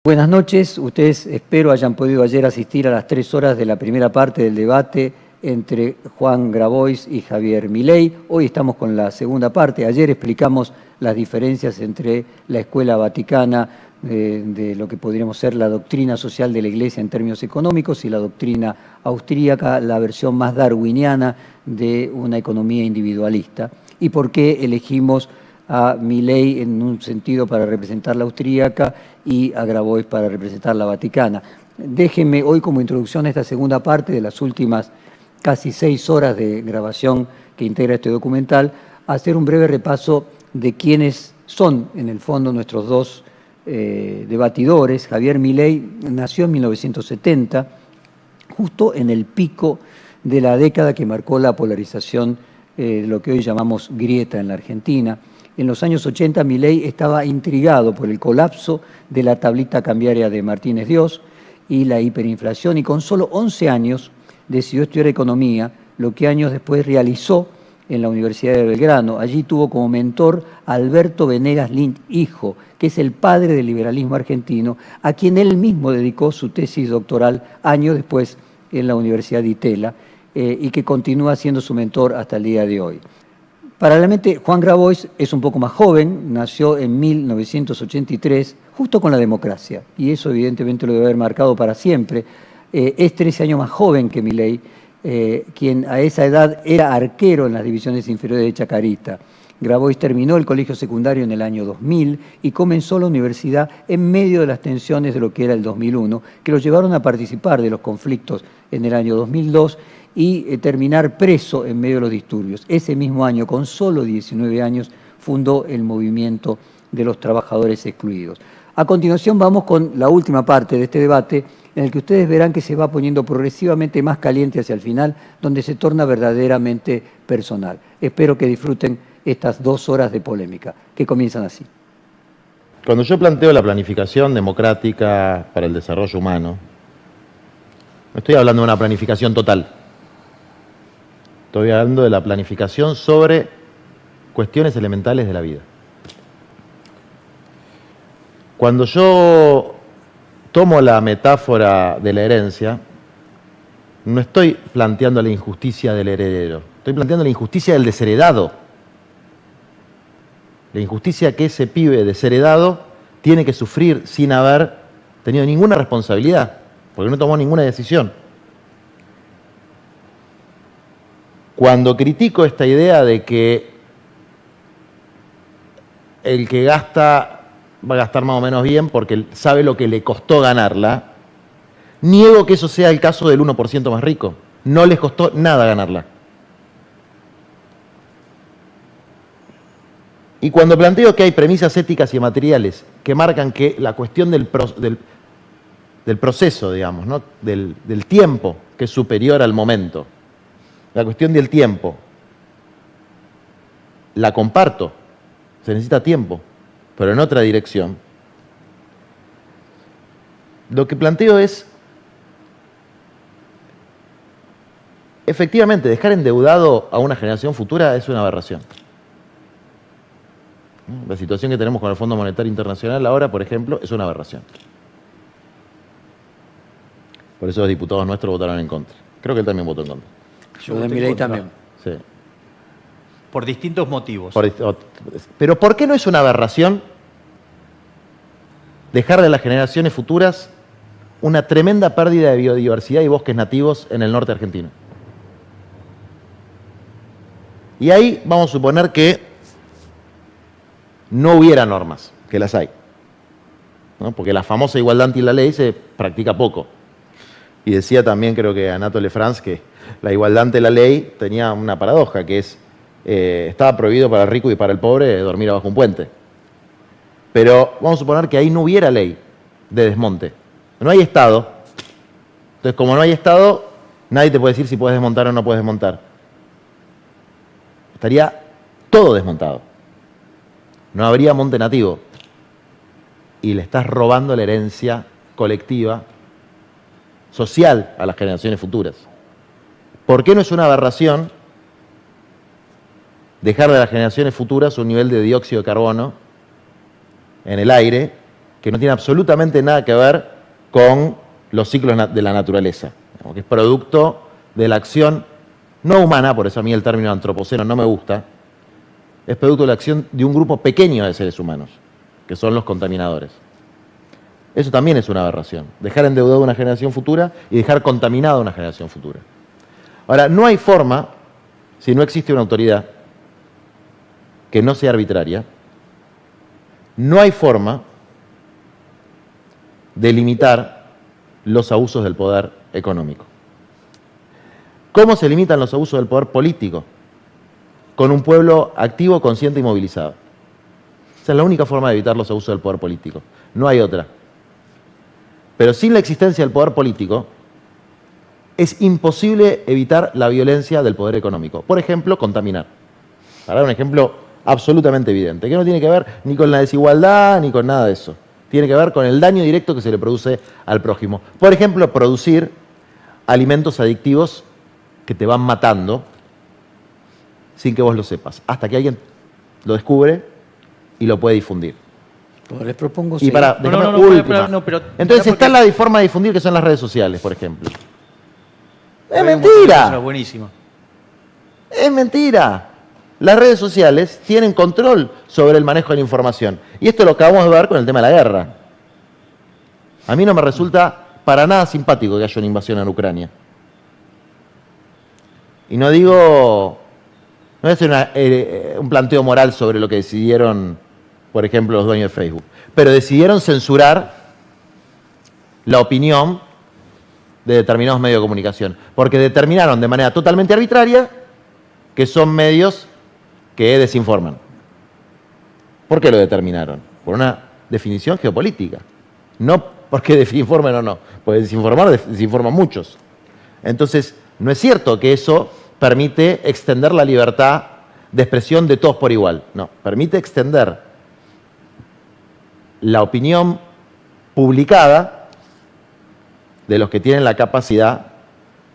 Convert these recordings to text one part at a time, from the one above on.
Buenas noches. Ustedes espero hayan podido ayer asistir a las 3 horas de la primera parte del debate entre Juan Grabois y Javier Milei. Hoy estamos con la segunda parte. Ayer explicamos las diferencias entre la escuela vaticana de lo que podríamos ser la doctrina social de la Iglesia en términos económicos y la doctrina austríaca, la versión más darwiniana de una economía individualista. Y por qué elegimos a Milei en un sentido para representar la austríaca y a Grabois para representar la vaticana. Déjenme hoy como introducción a esta segunda parte de las últimas casi 6 horas de grabación que integra este documental, hacer un breve repaso de quiénes son en el fondo nuestros dos debatidores. Javier Milei nació en 1970, justo en el pico de la década que marcó la polarización de lo que hoy llamamos grieta en la Argentina. En los años 80, Milei estaba intrigado por el colapso de la tablita cambiaria de Martínez Dios y la hiperinflación, y con solo 11 años decidió estudiar economía, lo que años después realizó en la Universidad de Belgrano. Allí tuvo como mentor a Alberto Venegas Lynch, hijo, que es el padre del liberalismo argentino, a quien él mismo dedicó su tesis doctoral años después en la Universidad de Itela, y que continúa siendo su mentor hasta el día de hoy. Paralelamente, Juan Grabois es un poco más joven, nació en 1983, justo con la democracia, y eso evidentemente lo debe haber marcado para siempre. Es 13 años más joven que Milei, quien a esa edad era arquero en las divisiones inferiores de Chacarita. Grabois terminó el colegio secundario en el año 2000 y comenzó la universidad en medio de las tensiones de lo que era el 2001, que lo llevaron a participar de los conflictos en el año 2002 y terminar preso en medio de los disturbios. Ese mismo año, con solo 19 años, fundó el movimiento de los trabajadores excluidos. A continuación vamos con la última parte de este debate, en el que ustedes verán que se va poniendo progresivamente más caliente hacia el final, donde se torna verdaderamente personal. Espero que disfruten estas 2 horas de polémica, que comienzan así. Cuando yo planteo la planificación democrática para el desarrollo humano, no estoy hablando de una planificación total. Estoy hablando de la planificación sobre cuestiones elementales de la vida. Cuando yo tomo la metáfora de la herencia, no estoy planteando la injusticia del heredero, estoy planteando la injusticia del desheredado. La injusticia que ese pibe desheredado tiene que sufrir sin haber tenido ninguna responsabilidad, porque no tomó ninguna decisión. Cuando critico esta idea de que el que gasta va a gastar más o menos bien porque sabe lo que le costó ganarla, niego que eso sea el caso del 1% más rico. No les costó nada ganarla. Y cuando planteo que hay premisas éticas y materiales que marcan que la cuestión del proceso, digamos, ¿no? del tiempo, que es superior al momento, la cuestión del tiempo, la comparto, se necesita tiempo, pero en otra dirección. Lo que planteo es, efectivamente, dejar endeudado a una generación futura es una aberración. La situación que tenemos con el Fondo Monetario Internacional ahora, por ejemplo, es una aberración. Por eso los diputados nuestros votaron en contra. Creo que él también votó en contra. Yo de Milei también. Sí. Por distintos motivos. Pero ¿por qué no es una aberración dejarle a las generaciones futuras una tremenda pérdida de biodiversidad y bosques nativos en el norte argentino? Y ahí vamos a suponer que no hubiera normas, que las hay, ¿no? Porque la famosa igualdad ante la ley se practica poco. Y decía también, creo que Anatole France, que la igualdad ante la ley tenía una paradoja, que es, estaba prohibido para el rico y para el pobre dormir abajo un puente. Pero vamos a suponer que ahí no hubiera ley de desmonte. No hay Estado. Entonces, como no hay Estado, nadie te puede decir si puedes desmontar o no puedes desmontar. Estaría todo desmontado. No habría monte nativo. Y le estás robando la herencia colectiva, social, a las generaciones futuras. ¿Por qué no es una aberración dejarle a las generaciones futuras un nivel de dióxido de carbono en el aire que no tiene absolutamente nada que ver con los ciclos de la naturaleza, que es producto de la acción no humana, por eso a mí el término antropoceno no me gusta, es producto de la acción de un grupo pequeño de seres humanos, que son los contaminadores. Eso también es una aberración, dejar endeudada una generación futura y dejar contaminada una generación futura. Ahora, no hay forma, si no existe una autoridad que no sea arbitraria, no hay forma de limitar los abusos del poder económico. ¿Cómo se limitan los abusos del poder político? Con un pueblo activo, consciente y movilizado. Esa es la única forma de evitar los abusos del poder político. No hay otra. Pero sin la existencia del poder político, es imposible evitar la violencia del poder económico. Por ejemplo, contaminar. Para dar un ejemplo absolutamente evidente, que no tiene que ver ni con la desigualdad ni con nada de eso. Tiene que ver con el daño directo que se le produce al prójimo. Por ejemplo, producir alimentos adictivos que te van matando sin que vos lo sepas, hasta que alguien lo descubre y lo puede difundir. Pues les propongo... Y para, entonces está la forma de difundir que son las redes sociales, por ejemplo. ¡Es mentira! Buenísima. Es mentira. Las redes sociales tienen control sobre el manejo de la información. Y esto lo acabamos de ver con el tema de la guerra. A mí no me resulta para nada simpático que haya una invasión en Ucrania. Y no digo... No voy a hacer un planteo moral sobre lo que decidieron, por ejemplo, los dueños de Facebook. Pero decidieron censurar la opinión de determinados medios de comunicación. Porque determinaron de manera totalmente arbitraria que son medios que desinforman. ¿Por qué lo determinaron? Por una definición geopolítica. No porque desinformen o no. Porque desinforman muchos. Entonces, no es cierto que eso permite extender la libertad de expresión de todos por igual. No, permite extender la opinión publicada de los que tienen la capacidad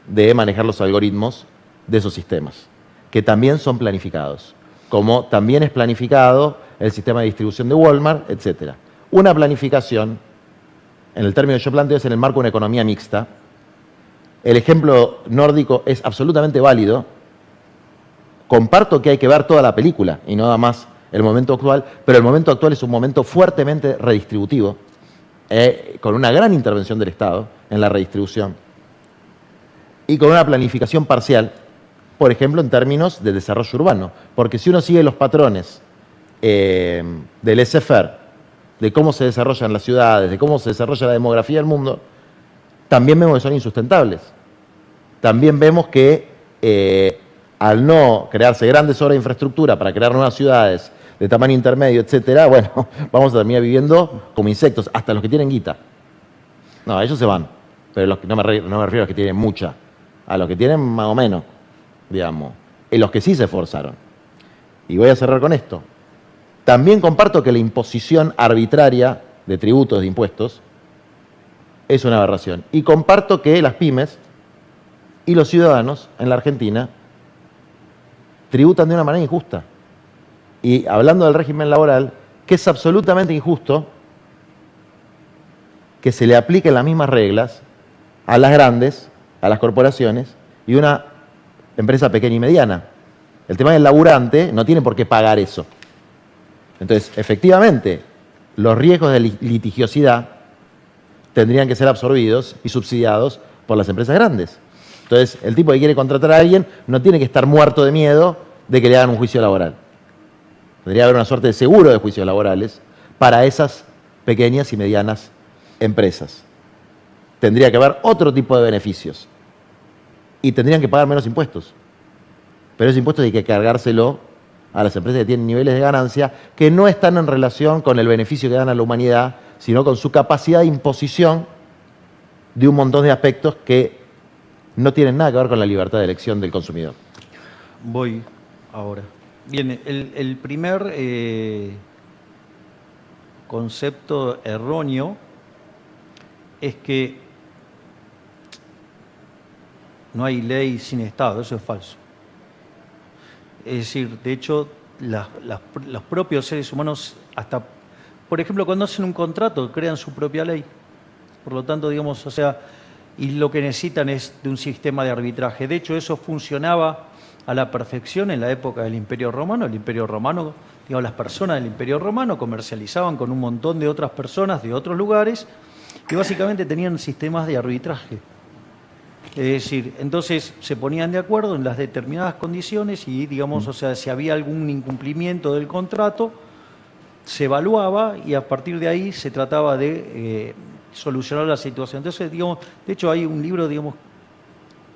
de manejar los algoritmos de esos sistemas, que también son planificados, como también es planificado el sistema de distribución de Walmart, etc. Una planificación, en el término que yo planteo, es en el marco de una economía mixta. El ejemplo nórdico es absolutamente válido. Comparto que hay que ver toda la película y no nada más el momento actual, pero el momento actual es un momento fuertemente redistributivo, con una gran intervención del Estado en la redistribución y con una planificación parcial, por ejemplo, en términos de desarrollo urbano. Porque si uno sigue los patrones del laissez-faire, de cómo se desarrollan las ciudades, de cómo se desarrolla la demografía del mundo, también vemos que son insustentables. También vemos que al no crearse grandes obras de infraestructura para crear nuevas ciudades de tamaño intermedio, etcétera, bueno, vamos a terminar viviendo como insectos, hasta los que tienen guita. No, ellos se van, pero no me refiero a los que tienen mucha, a los que tienen más o menos, digamos, y los que sí se esforzaron. Y voy a cerrar con esto. También comparto que la imposición arbitraria de tributos, de impuestos, es una aberración. Y comparto que las pymes y los ciudadanos en la Argentina tributan de una manera injusta. Y hablando del régimen laboral, que es absolutamente injusto que se le apliquen las mismas reglas a las grandes, a las corporaciones y una empresa pequeña y mediana. El tema del laburante no tiene por qué pagar eso. Entonces, efectivamente, los riesgos de litigiosidad tendrían que ser absorbidos y subsidiados por las empresas grandes. Entonces, el tipo que quiere contratar a alguien no tiene que estar muerto de miedo de que le hagan un juicio laboral. Tendría que haber una suerte de seguro de juicios laborales para esas pequeñas y medianas empresas. Tendría que haber otro tipo de beneficios. Y tendrían que pagar menos impuestos. Pero esos impuestos hay que cargárselo a las empresas que tienen niveles de ganancia que no están en relación con el beneficio que dan a la humanidad, sino con su capacidad de imposición de un montón de aspectos que no tienen nada que ver con la libertad de elección del consumidor. Voy ahora. Bien, el primer concepto erróneo es que no hay ley sin Estado, eso es falso. Es decir, de hecho, los propios seres humanos hasta por ejemplo, cuando hacen un contrato, crean su propia ley. Por lo tanto, digamos, o sea, y lo que necesitan es de un sistema de arbitraje. De hecho, eso funcionaba a la perfección en la época del Imperio Romano. El Imperio Romano, digamos, las personas del Imperio Romano comercializaban con un montón de otras personas de otros lugares que básicamente tenían sistemas de arbitraje. Es decir, entonces se ponían de acuerdo en las determinadas condiciones y, digamos, o sea, si había algún incumplimiento del contrato, se evaluaba y a partir de ahí se trataba de solucionar la situación. Entonces, digamos, de hecho hay un libro, digamos,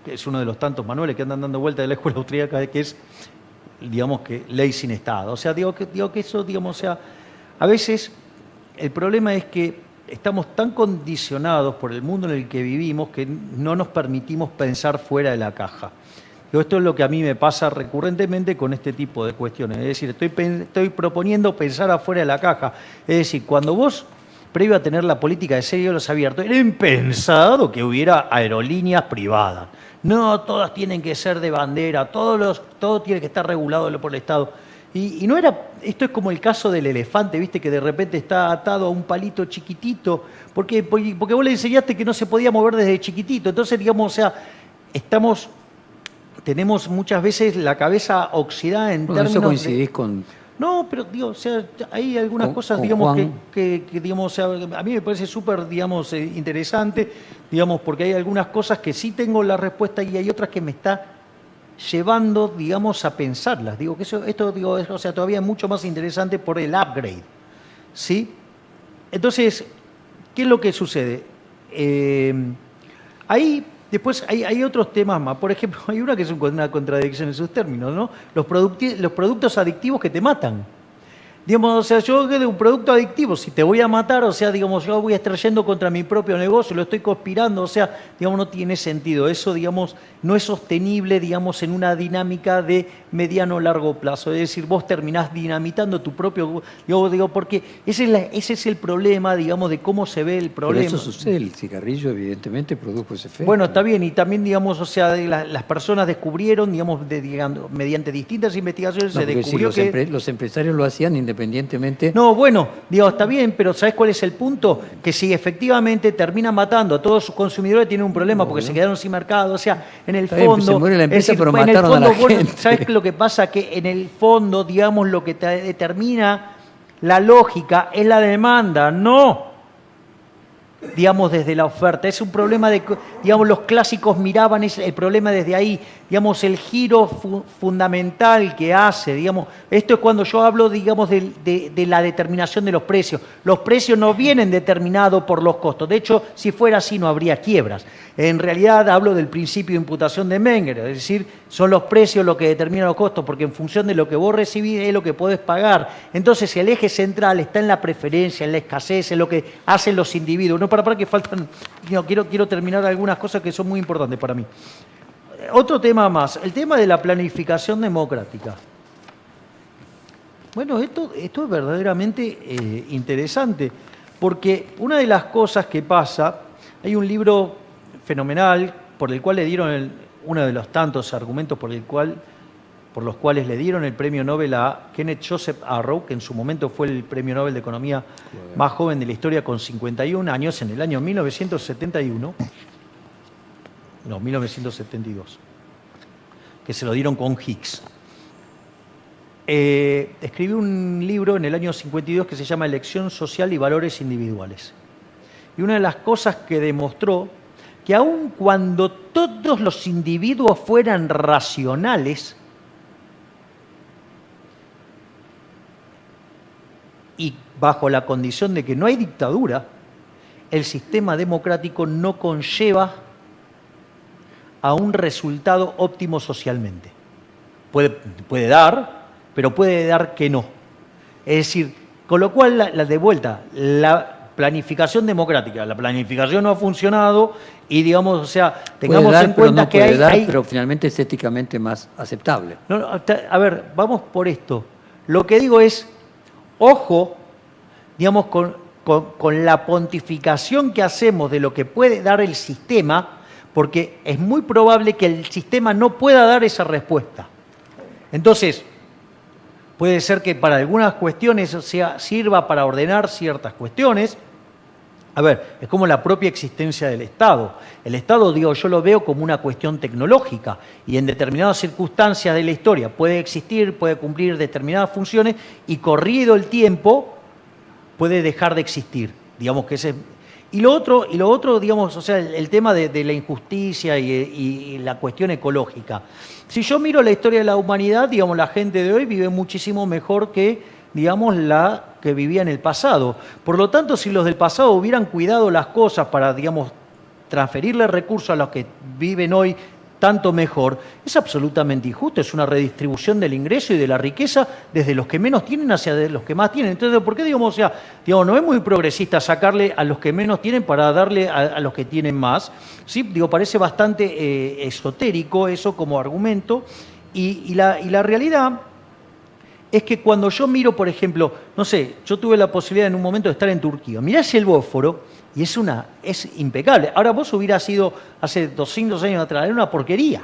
que es uno de los tantos manuales que andan dando vuelta de la escuela austríaca, que es, digamos, que ley sin Estado. O sea, digo que eso, digamos, o sea, a veces el problema es que estamos tan condicionados por el mundo en el que vivimos que no nos permitimos pensar fuera de la caja. Esto es lo que a mí me pasa recurrentemente con este tipo de cuestiones. Es decir, estoy proponiendo pensar afuera de la caja. Es decir, cuando vos, previo a tener la política de cielos abiertos, era impensado que hubiera aerolíneas privadas. No, todas tienen que ser de bandera, todo tiene que estar regulado por el Estado. Y no era, esto es como el caso del elefante, ¿viste? Que de repente está atado a un palito chiquitito, porque vos le enseñaste que no se podía mover desde chiquitito. Entonces, digamos, o sea, tenemos muchas veces la cabeza oxidada en términos eso coincidís con... No, pero digo, o sea, hay algunas cosas, digamos, que digamos, o sea, a mí me parece súper, digamos, interesante, digamos, porque hay algunas cosas que sí tengo la respuesta y hay otras que me está llevando, digamos, a pensarlas. Digo que esto, digo, o sea, todavía es mucho más interesante por el upgrade, ¿sí? Entonces, ¿qué es lo que sucede? Ahí después hay otros temas más. Por ejemplo, hay una que es una contradicción en sus términos, ¿no? Los productos adictivos que te matan. Digamos, o sea, yo de un producto adictivo, si te voy a matar, o sea, digamos, yo voy extrayendo contra mi propio negocio, lo estoy conspirando, o sea, digamos, no tiene sentido. Eso, digamos, no es sostenible, digamos, en una dinámica de mediano o largo plazo. Es decir, vos terminás dinamitando tu propio... Digo, porque ese es el problema, digamos, de cómo se ve el problema. Pero eso sucede, el cigarrillo evidentemente produjo ese efecto. Bueno, está bien, y también, digamos, o sea, las personas descubrieron, digamos, mediante distintas investigaciones se descubrió si que... los empresarios lo hacían independientemente... No, bueno, digo, está bien, pero ¿sabes cuál es el punto? Que si efectivamente terminan matando a todos sus consumidores, tienen un problema porque se quedaron sin mercado. O sea, en el fondo... se muere la empresa, pero en el mataron fondo, a la gente. ¿Sabes lo que pasa? Que en el fondo, digamos, lo que determina la lógica es la demanda, no, digamos, desde la oferta. Es un problema de, digamos, los clásicos miraban el problema desde ahí, digamos, el giro fundamental que hace, digamos, esto es cuando yo hablo, digamos, de la determinación de los precios. Los precios no vienen determinados por los costos. De hecho, si fuera así no habría quiebras. En realidad hablo del principio de imputación de Menger, es decir, son los precios los que determinan los costos, porque en función de lo que vos recibís es lo que podés pagar. Entonces el eje central está en la preferencia, en la escasez, en lo que hacen los individuos. No, para que faltan, no, quiero terminar algunas cosas que son muy importantes para mí. Otro tema más, el tema de la planificación democrática. Bueno, esto es verdaderamente interesante, porque una de las cosas que pasa, hay un libro fenomenal por el cual le dieron uno de los tantos argumentos por los cuales le dieron el premio Nobel a Kenneth Joseph Arrow, que en su momento fue el premio Nobel de Economía más joven de la historia con 51 años, en el año 1972, que se lo dieron con Higgs. Escribió un libro en el año 52 que se llama Elección Social y Valores Individuales. Y una de las cosas que demostró, que aun cuando todos los individuos fueran racionales, y bajo la condición de que no hay dictadura, el sistema democrático no conlleva a un resultado óptimo socialmente. Puede dar, pero puede dar que no. Es decir, con lo cual, la planificación democrática, la planificación no ha funcionado y, digamos, o sea, tengamos en cuenta que hay... Pero finalmente es éticamente más aceptable. No, a ver, vamos por esto. Lo que digo es, ojo, digamos, con la pontificación que hacemos de lo que puede dar el sistema, porque es muy probable que el sistema no pueda dar esa respuesta. Entonces, puede ser que para algunas cuestiones sirva para ordenar ciertas cuestiones. A ver, es como la propia existencia del Estado. El Estado, digo, yo lo veo como una cuestión tecnológica y en determinadas circunstancias de la historia puede existir, puede cumplir determinadas funciones y corrido el tiempo puede dejar de existir. Digamos que ese... Y lo otro, digamos, o sea, el tema de la injusticia y la cuestión ecológica. Si yo miro la historia de la humanidad, digamos, la gente de hoy vive muchísimo mejor que, digamos, la que vivía en el pasado. Por lo tanto, si los del pasado hubieran cuidado las cosas para, digamos, transferirle recursos a los que viven hoy tanto mejor, es absolutamente injusto, es una redistribución del ingreso y de la riqueza desde los que menos tienen hacia los que más tienen. Entonces, ¿por qué digamos, o sea, digamos, no es muy progresista sacarle a los que menos tienen para darle a los que tienen más? Sí, digo, parece bastante esotérico eso como argumento y la realidad es que cuando yo miro, por ejemplo, no sé, yo tuve la posibilidad en un momento de estar en Turquía, mirás el Bósforo y es impecable. Ahora vos hubieras ido hace 200 años atrás, era una porquería.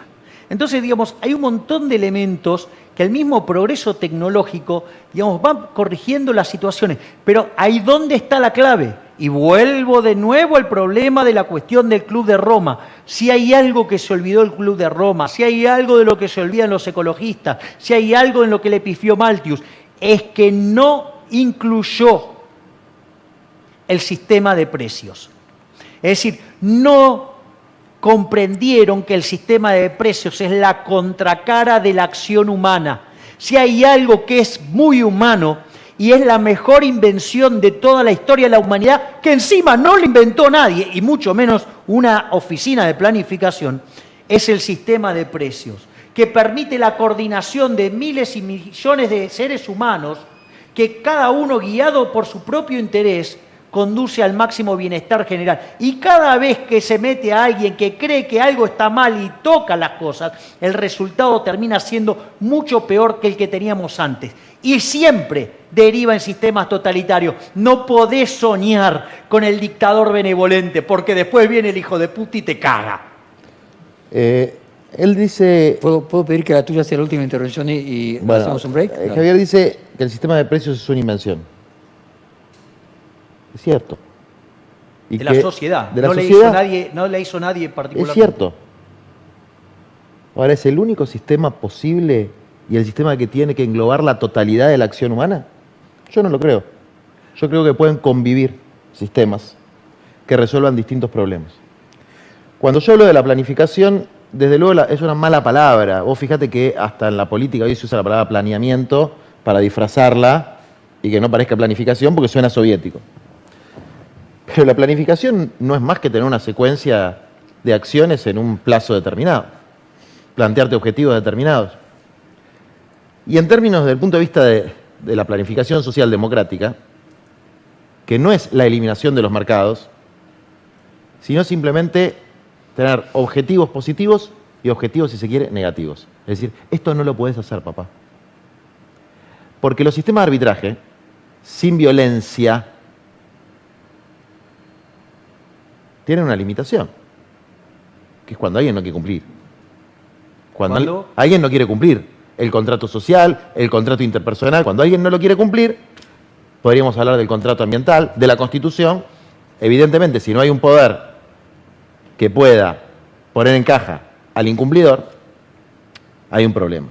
Entonces, digamos, hay un montón de elementos que el mismo progreso tecnológico, digamos, va corrigiendo las situaciones. Pero ahí dónde está la clave. Y vuelvo de nuevo al problema de la cuestión del Club de Roma. Si hay algo que se olvidó el Club de Roma, si hay algo de lo que se olvidan los ecologistas, si hay algo en lo que le pifió Malthus, es que no incluyó el sistema de precios. Es decir, no comprendieron que el sistema de precios es la contracara de la acción humana. Si hay algo que es muy humano y es la mejor invención de toda la historia de la humanidad, que encima no lo inventó nadie, y mucho menos una oficina de planificación, es el sistema de precios, que permite la coordinación de miles y millones de seres humanos que cada uno, guiado por su propio interés, conduce al máximo bienestar general. Y cada vez que se mete a alguien que cree que algo está mal y toca las cosas, el resultado termina siendo mucho peor que el que teníamos antes. Y siempre deriva en sistemas totalitarios. No podés soñar con el dictador benevolente, porque después viene el hijo de puta y te caga. Él dice... ¿Puedo pedir que la tuya sea la última intervención y bueno, hacemos un break? Javier dice que el sistema de precios es una invención. Es cierto. Y de la sociedad. De la no sociedad, no le hizo nadie en particular. es cierto. Ahora, ¿es el único sistema posible y el sistema que tiene que englobar la totalidad de la acción humana? Yo no lo creo. Yo creo que pueden convivir sistemas que resuelvan distintos problemas. Cuando yo hablo de la planificación, desde luego es una mala palabra. Vos fíjate que hasta en la política hoy se usa la palabra planeamiento para disfrazarla y que no parezca planificación porque suena soviético. Pero la planificación no es más que tener una secuencia de acciones en un plazo determinado, plantearte objetivos determinados. Y en términos del punto de vista de la planificación social democrática, que no es la eliminación de los mercados, sino simplemente tener objetivos positivos y objetivos, si se quiere, negativos. Es decir, esto no lo puedes hacer, papá. Porque los sistemas de arbitraje, sin violencia, tienen una limitación, que es cuando alguien no quiere cumplir. Cuando alguien no quiere cumplir el contrato social, el contrato interpersonal, cuando alguien no lo quiere cumplir, podríamos hablar del contrato ambiental, de la Constitución. Evidentemente, si no hay un poder que pueda poner en caja al incumplidor, hay un problema.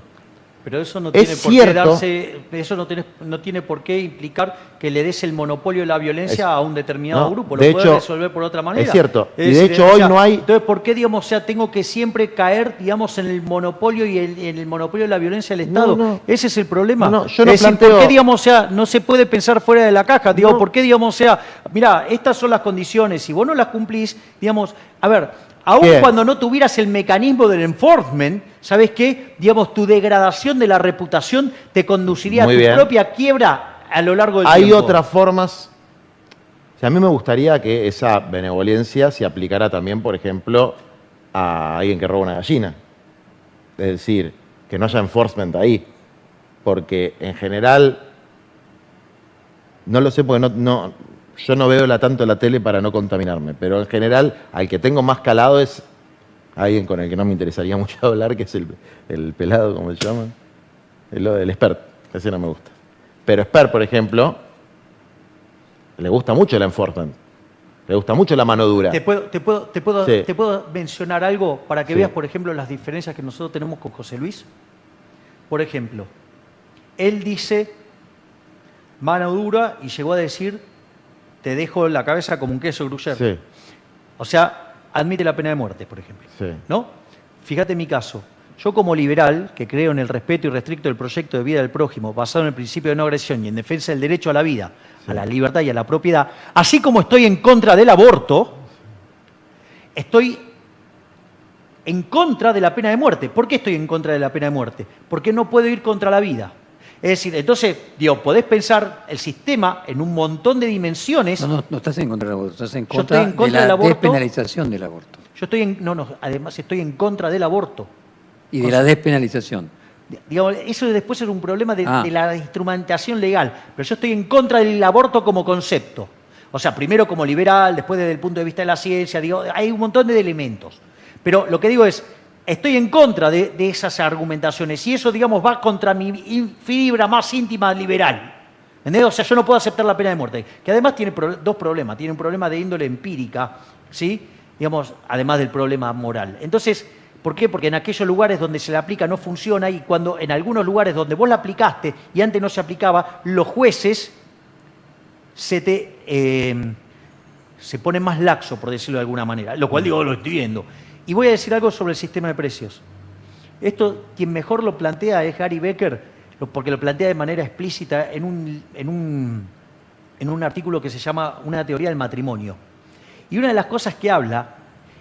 Pero eso no tiene por qué darse, eso no tiene por qué implicar que le des el monopolio de la violencia a un determinado grupo. Lo puedes resolver por otra manera. Es cierto. Y de hecho hoy no hay... Entonces, ¿por qué, digamos, o sea, tengo que siempre caer, digamos, en el monopolio y en el monopolio de la violencia del Estado? No. Ese es el problema. No, yo no planteo... ¿por qué, digamos, o sea, no se puede pensar fuera de la caja? Digo, ¿por qué, digamos, o sea, mira, estas son las condiciones, si vos no las cumplís, digamos, a ver... Aún cuando no tuvieras el mecanismo del enforcement, ¿sabes qué? Digamos, tu degradación de la reputación te conduciría a tu propia quiebra a lo largo del tiempo. Hay otras formas. O sea, a mí me gustaría que esa benevolencia se aplicara también, por ejemplo, a alguien que roba una gallina. Es decir, que no haya enforcement ahí. Porque en general, no lo sé porque yo no veo tanto la tele para no contaminarme, pero en general al que tengo más calado es alguien con el que no me interesaría mucho hablar, que es el pelado, como se llama, el experto. Ese no me gusta. Pero Esper, por ejemplo, le gusta mucho el enforcement. Le gusta mucho la mano dura. ¿Te puedo Sí. mencionar algo para que Sí. veas, por ejemplo, las diferencias que nosotros tenemos con José Luis? Por ejemplo, él dice mano dura y llegó a decir te dejo la cabeza como un queso gruyère. Sí, O sea, admite la pena de muerte, por ejemplo. sí. ¿No? Fíjate mi caso. Yo como liberal, que creo en el respeto irrestricto del proyecto de vida del prójimo, basado en el principio de no agresión y en defensa del derecho a la vida, a la libertad y a la propiedad, así como estoy en contra del aborto, estoy en contra de la pena de muerte. ¿Por qué estoy en contra de la pena de muerte? Porque no puedo ir contra la vida. Es decir, entonces, digo, podés pensar el sistema en un montón de dimensiones. No estás en contra del aborto, estás en Yo estoy en contra de del la aborto. despenalización del aborto Yo estoy además estoy en contra del aborto. y de la despenalización. Digamos, eso después es un problema de Ah. la instrumentación legal, pero yo estoy en contra del aborto como concepto. O sea, primero como liberal, después desde el punto de vista de la ciencia, digo, hay un montón de elementos. Pero lo que digo es, estoy en contra de esas argumentaciones y eso, digamos, va contra mi fibra más íntima liberal. ¿Entendés? O sea, yo no puedo aceptar la pena de muerte, que además tiene dos problemas. Tiene un problema de índole empírica, ¿sí? Digamos, además del problema moral. Entonces, ¿por qué? Porque en aquellos lugares donde se la aplica no funciona y cuando en algunos lugares donde vos la aplicaste y antes no se aplicaba, los jueces se ponen más laxo, por decirlo de alguna manera, lo cual digo, lo estoy viendo. Y voy a decir algo sobre el sistema de precios. Esto, quien mejor lo plantea es Gary Becker, porque lo plantea de manera explícita en un artículo que se llama Una teoría del matrimonio. Y una de las cosas que habla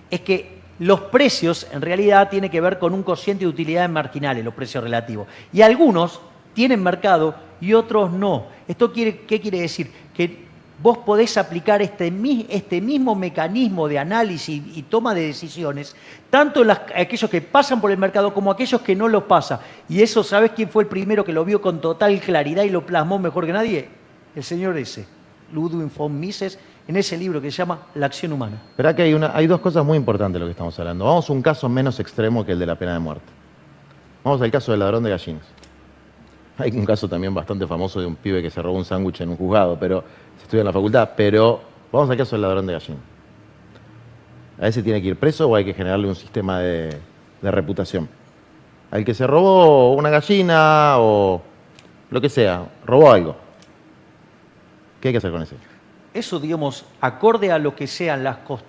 es que los precios en realidad tienen que ver con un cociente de utilidades marginales, los precios relativos. Y algunos tienen mercado y otros no. ¿Esto qué quiere decir? Que vos podés aplicar este mismo mecanismo de análisis y toma de decisiones, tanto en aquellos que pasan por el mercado como aquellos que no lo pasan. Y eso, ¿sabés quién fue el primero que lo vio con total claridad y lo plasmó mejor que nadie? El señor ese, Ludwig von Mises, en ese libro que se llama La acción humana. Esperá que hay dos cosas muy importantes de lo que estamos hablando. Vamos a un caso menos extremo que el de la pena de muerte. Vamos al caso del ladrón de gallinas. Hay un caso también bastante famoso de un pibe que se robó un sándwich en un juzgado, pero se estudia en la facultad. Pero vamos al caso del ladrón de gallinas. ¿A ese tiene que ir preso o hay que generarle un sistema de reputación? Al que se robó una gallina o lo que sea, robó algo. ¿Qué hay que hacer con ese? Eso, digamos, acorde a lo que sean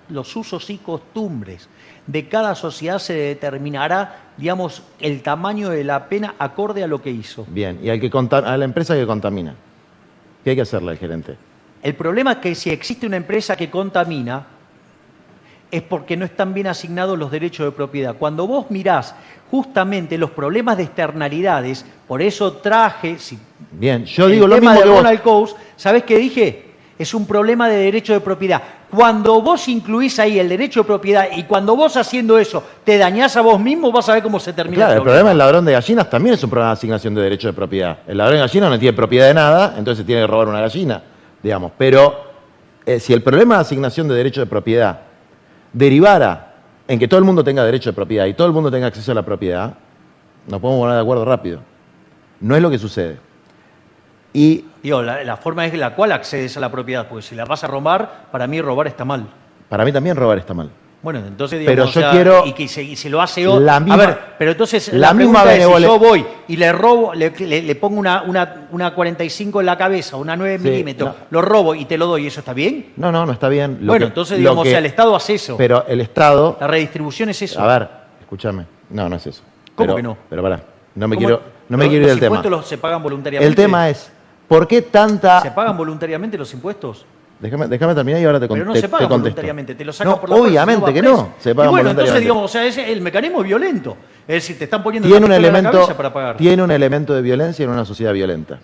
los usos y costumbres de cada sociedad se determinará, digamos, el tamaño de la pena acorde a lo que hizo. Bien, y a la empresa que contamina, ¿qué hay que hacerle al gerente? El problema es que si existe una empresa que contamina, es porque no están bien asignados los derechos de propiedad. Cuando vos mirás justamente los problemas de externalidades, por eso traje Bien, yo digo el lo tema mismo de que vos. Ronald Coase, ¿sabés qué dije? Es un problema de derecho de propiedad. Cuando vos incluís ahí el derecho de propiedad y cuando vos haciendo eso te dañás a vos mismo, vas a ver cómo se termina Claro, el el problema del ladrón de gallinas también es un problema de asignación de derecho de propiedad. El ladrón de gallinas no tiene propiedad de nada, entonces tiene que robar una gallina, digamos. Pero si el problema de asignación de derecho de propiedad derivara en que todo el mundo tenga derecho de propiedad y todo el mundo tenga acceso a la propiedad, nos podemos poner de acuerdo rápido. No es lo que sucede. Y Digo, la forma es la cual accedes a la propiedad, porque si la vas a robar, para mí robar está mal. para mí también robar está mal. Bueno, entonces Pero digamos, yo quiero y se lo hace otro. la misma- A ver, pero entonces la misma pregunta es, si benevolencia. yo voy y le robo, le pongo una 45 en la cabeza, una 9 Sí, milímetros, no. lo robo y te lo doy, ¿eso está bien? No está bien. Bueno, entonces digamos, o sea, el Estado hace eso. Pero el Estado... La redistribución es eso. A ver, escúchame. No es eso. ¿Cómo Pero- que no? Pero pará, no me ¿Cómo? quiero ir del ¿Los tema. impuestos se pagan voluntariamente? El tema es, ¿por qué ¿Se tanta...? pagan voluntariamente los impuestos? Déjame terminar y ahora te Pero no te- se pagan te contesto. voluntariamente, te lo sacan No, por la fuerza, obviamente vas que preso. no, se pagan Y bueno, entonces voluntariamente. digamos, o sea, el mecanismo es violento. Es decir, te están poniendo Tiene una un pistola en la elemento, cabeza para pagar. tiene un elemento de violencia en una sociedad violenta,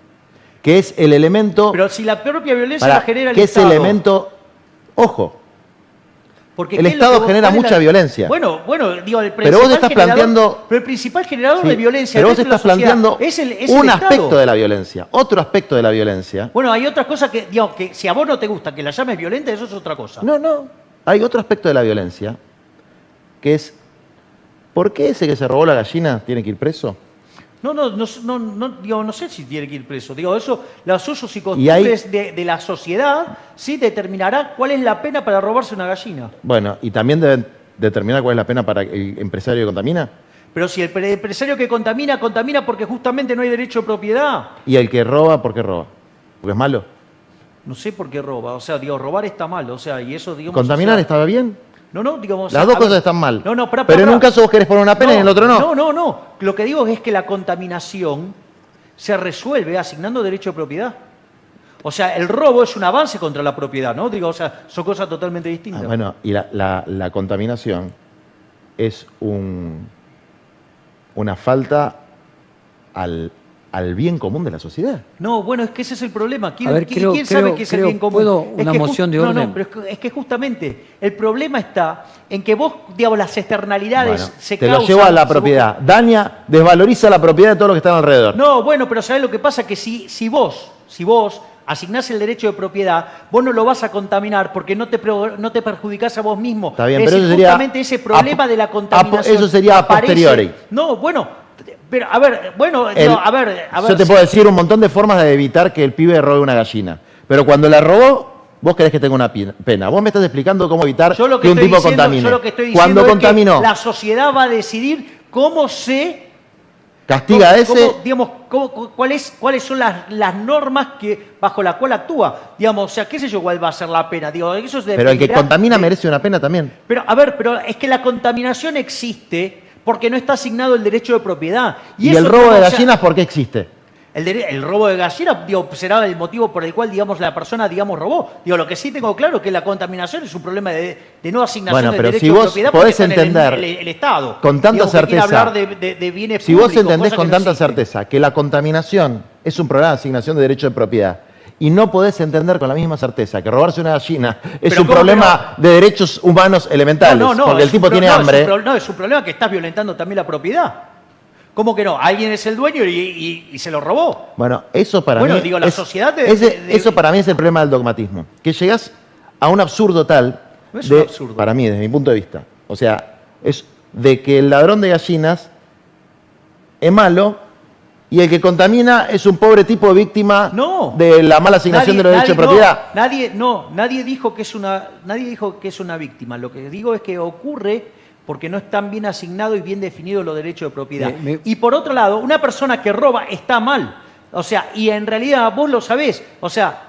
que es el elemento... Pero si la propia violencia pará, la genera el que Estado. es elemento... Ojo, Porque el ¿qué es lo Estado que vos- genera cuál es mucha violencia. Bueno, digo, el Pero vos principal estás generador- planteando- Pero el principal generador sí, de violencia pero vos dentro de la estás sociedad planteando es el un Estado. aspecto de la violencia, otro aspecto de la violencia. Bueno, hay otras cosas que, digamos, que si a vos no te gusta que la llames violenta, eso es otra cosa. No, hay otro aspecto de la violencia, que es, ¿por qué ese que se robó la gallina tiene que ir preso? Digo, no sé si tiene que ir preso. Digo, eso, los usos y costumbres de la sociedad sí determinará cuál es la pena para robarse una gallina. Bueno, y también deben determinar cuál es la pena para el empresario que contamina. Pero si el empresario que contamina porque justamente no hay derecho de propiedad. ¿Y el que roba, por qué roba? ¿Porque es malo? No sé por qué roba. O sea, digo, robar está mal. O sea, y eso, digamos... ¿Contaminar estaba bien? No, digamos... Las dos cosas están mal. Pero en un caso vos querés poner una pena y en el otro no. No. Lo que digo es que la contaminación se resuelve asignando derecho de propiedad. O sea, el robo es un avance contra la propiedad, ¿no? Digo, o sea, son cosas totalmente distintas. Bueno, y la contaminación es una falta al bien común de la sociedad. No, bueno, es que ese es el problema. ¿Quién sabe qué es el bien común? ¿Puedo una moción de orden? No, pero es que justamente el problema está en que vos, digamos, las externalidades se te causan... lo llevo a la propiedad. Daña, desvaloriza la propiedad de todo lo que está alrededor. No, bueno, pero ¿sabés lo que pasa? Que si vos asignás el derecho de propiedad, vos no lo vas a contaminar porque no te perjudicás a vos mismo. Está bien, es pero decir, eso sería justamente ese problema de la contaminación. Eso sería a posteriori. No, bueno... Pero, a ver, yo te puedo decir un montón de formas de evitar que el pibe robe una gallina. Pero cuando la robó, vos querés que tenga una pena. Vos me estás explicando cómo evitar que un tipo contamine. Yo lo que estoy diciendo cuando es contaminó, que la sociedad va a decidir cómo se... castiga a ese... ¿Cuáles son las normas bajo las cuales actúa? Digamos, o sea, qué sé yo cuál va a ser la pena. Digo, eso pero el que contamina merece una pena también. Pero, pero es que la contaminación existe... porque no está asignado el derecho de propiedad. ¿Y el robo de gallinas por qué existe? El robo de gallinas, será el motivo por el cual, digamos, la persona, robó. Lo que sí tengo claro es que la contaminación es un problema de no asignación del derecho de propiedad porque está en el Estado. Con tanta certeza, hablar de bienes si públicos, vos entendés con tanta existen. certeza que la contaminación es un problema de asignación de derecho de propiedad, y no podés entender con la misma certeza que robarse una gallina es un problema de derechos humanos elementales, porque el tipo tiene hambre. Es un problema que estás violentando también la propiedad. ¿Cómo que no? Alguien es el dueño y se lo robó. Bueno, eso para mí... la sociedad... Eso para mí es el problema del dogmatismo. Que llegás a un absurdo tal... No es un absurdo. Para mí, desde mi punto de vista. O sea, es de que el ladrón de gallinas es malo... y el que contamina es un pobre tipo víctima de la mala asignación de los derechos de propiedad. Nadie dijo que es una víctima. Lo que digo es que ocurre porque no están bien asignados y bien definidos los derechos de propiedad. Y por otro lado, una persona que roba está mal. O sea, y en realidad vos lo sabés. O sea,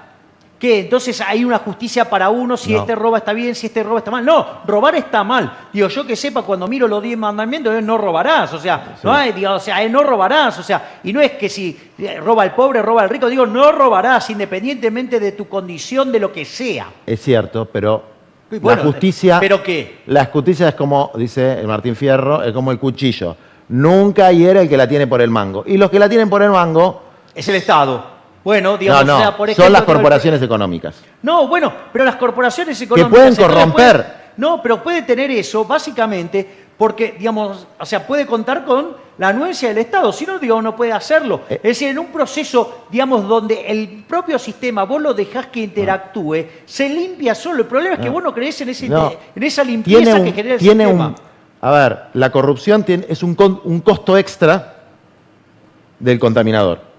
¿qué? Entonces hay una justicia para uno, si este roba está bien, si este roba está mal. No, robar está mal. Digo, yo que sepa, cuando miro los 10 mandamientos, no robarás. O sea, no robarás. O sea, y no es que si roba el pobre, roba el rico. Digo, no robarás, independientemente de tu condición, de lo que sea. Es cierto, pero bueno, la justicia... ¿Pero qué? La justicia es como, dice el Martín Fierro, es como el cuchillo. Nunca hiere el que la tiene por el mango. Y los que la tienen por el mango... es el Estado. Bueno, digamos, no, o sea, por ejemplo, son las corporaciones económicas. No, bueno, pero las corporaciones económicas... que pueden corromper. No, pero puede tener eso, básicamente, porque, digamos, o sea, puede contar con la anuencia del Estado. Si no, digamos, no puede hacerlo. Es decir, en un proceso, digamos, donde el propio sistema, vos lo dejás que interactúe, se limpia solo. El problema es que vos no creés en esa limpieza que genera el sistema. A ver, la corrupción es un costo extra del contaminador.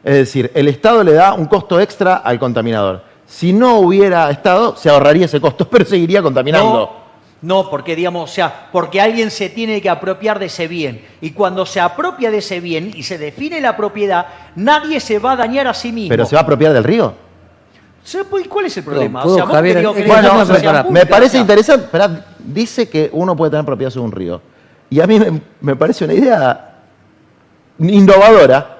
Es decir, el Estado le da un costo extra al contaminador. Si no hubiera Estado, se ahorraría ese costo, pero seguiría contaminando. No, porque, digamos, o sea, porque alguien se tiene que apropiar de ese bien. Y cuando se apropia de ese bien y se define la propiedad, nadie se va a dañar a sí mismo. ¿Pero se va a apropiar del río? ¿Cuál es el problema? O sea, Javier, me parece interesante. Pero dice que uno puede tener propiedad sobre un río. Y a mí me parece una idea innovadora.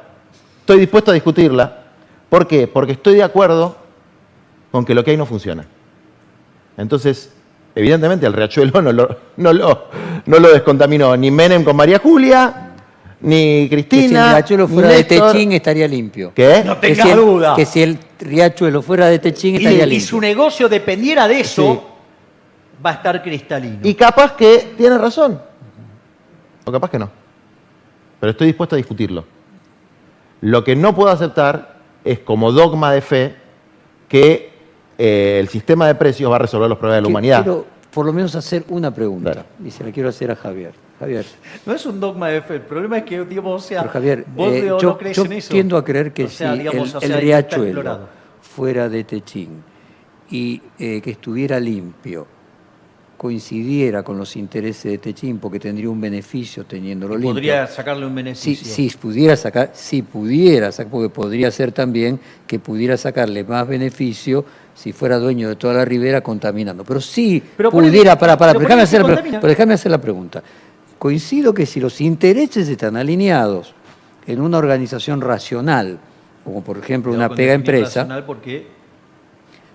Estoy dispuesto a discutirla. ¿Por qué? Porque estoy de acuerdo con que lo que hay no funciona. Entonces, evidentemente el riachuelo no lo descontaminó ni Menem con María Julia, ni Cristina. Que si el riachuelo fuera de Techín estaría limpio. ¿Qué? No tengas duda. Que si el riachuelo fuera de Techín estaría limpio. Y su negocio dependiera de eso, va a estar cristalino. Y capaz que tiene razón. O capaz que no. Pero estoy dispuesto a discutirlo. Lo que no puedo aceptar es como dogma de fe que el sistema de precios va a resolver los problemas de la humanidad. Quiero por lo menos hacer una pregunta, Dale. y se la quiero hacer a Javier. Javier. No es un dogma de fe, el problema es que, digamos, o sea, Pero Javier, vos yo, no crees yo en eso. tiendo a creer que O sea, si digamos, o el sea, está explorado. riachuelo fuera de Techín y que estuviera limpio, coincidiera con los intereses de Techín, porque tendría un beneficio teniéndolo limpio. Podría sacarle un beneficio. Si pudiera sacar, porque podría ser también que pudiera sacarle más beneficio si fuera dueño de toda la ribera contaminando. Pero sí pudiera, pero déjame hacer la pregunta. Coincido que si los intereses están alineados en una organización racional, como por ejemplo una pega empresa. Racional porque...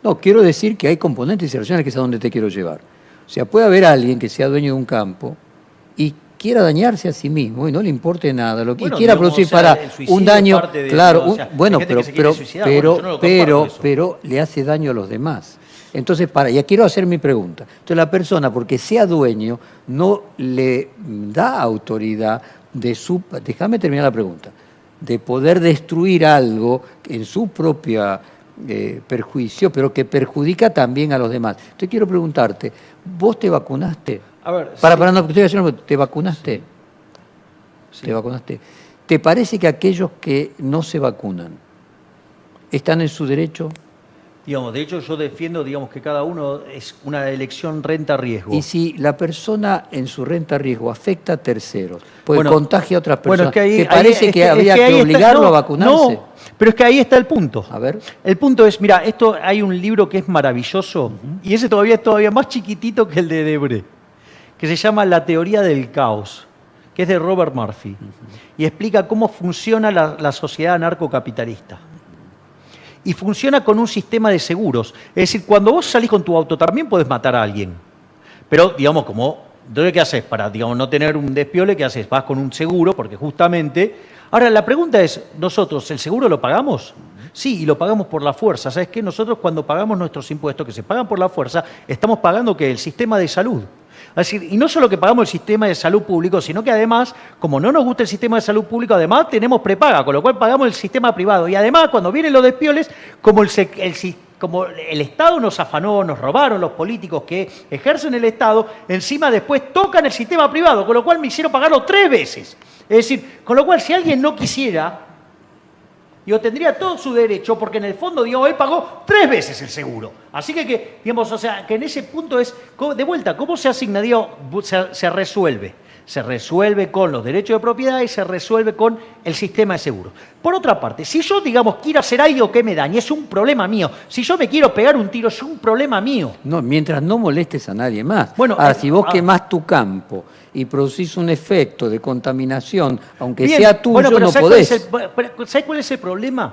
No, quiero decir que hay componentes irracionales, que es a donde te quiero llevar. O sea, puede haber alguien que sea dueño de un campo y quiera dañarse a sí mismo y no le importe nada, lo que quiera producir para un daño, claro, pero le hace daño a los demás. Entonces, ya quiero hacer mi pregunta. Entonces, la persona, porque sea dueño, no le da autoridad déjame terminar la pregunta, de poder destruir algo en su propia perjuicio, pero que perjudica también a los demás. Entonces, quiero preguntarte, ¿vos te vacunaste? A ver, ¿te vacunaste? Sí. ¿Te vacunaste? ¿Te parece que aquellos que no se vacunan están en su derecho? Digamos, de hecho, yo defiendo, digamos, que cada uno es una elección renta-riesgo. Y si la persona en su renta-riesgo afecta a terceros, pues contagia a otras personas, ¿te parece que habría que obligarlo a vacunarse? No, pero es que ahí está el punto. A ver. El punto es, mira, hay un libro que es maravilloso, y ese es todavía más chiquitito que el de Debré, que se llama La teoría del caos, que es de Robert Murphy, y explica cómo funciona la sociedad anarcocapitalista. Y funciona con un sistema de seguros. Es decir, cuando vos salís con tu auto también podés matar a alguien. Pero, digamos, ¿qué haces? Para, digamos, no tener un despiole, ¿qué haces? Vas con un seguro, porque justamente... Ahora, la pregunta es, ¿nosotros el seguro lo pagamos? Sí, y lo pagamos por la fuerza. ¿Sabes qué? Nosotros cuando pagamos nuestros impuestos, que se pagan por la fuerza, estamos pagando ¿qué? El sistema de salud. Es decir, y no solo que pagamos el sistema de salud público, sino que además, como no nos gusta el sistema de salud público, además tenemos prepaga, con lo cual pagamos el sistema privado. Y además, cuando vienen los despioles, como el Estado nos afanó, nos robaron los políticos que ejercen el Estado, encima después tocan el sistema privado, con lo cual me hicieron pagarlo 3 veces. Es decir, con lo cual si alguien no quisiera... tendría todo su derecho, porque en el fondo, digamos, él pagó 3 veces el seguro. Así que digamos, o sea, que en ese punto es, de vuelta, ¿cómo se asigna? Digamos, se resuelve. Se resuelve con los derechos de propiedad y se resuelve con el sistema de seguro. Por otra parte, si yo, digamos, quiero hacer algo que me dañe, es un problema mío. Si yo me quiero pegar un tiro, es un problema mío. No, mientras no molestes a nadie más. Bueno, ahora, si vos quemás tu campo y producís un efecto de contaminación, aunque sea tuyo, no podés. ¿Sabés cuál es el problema?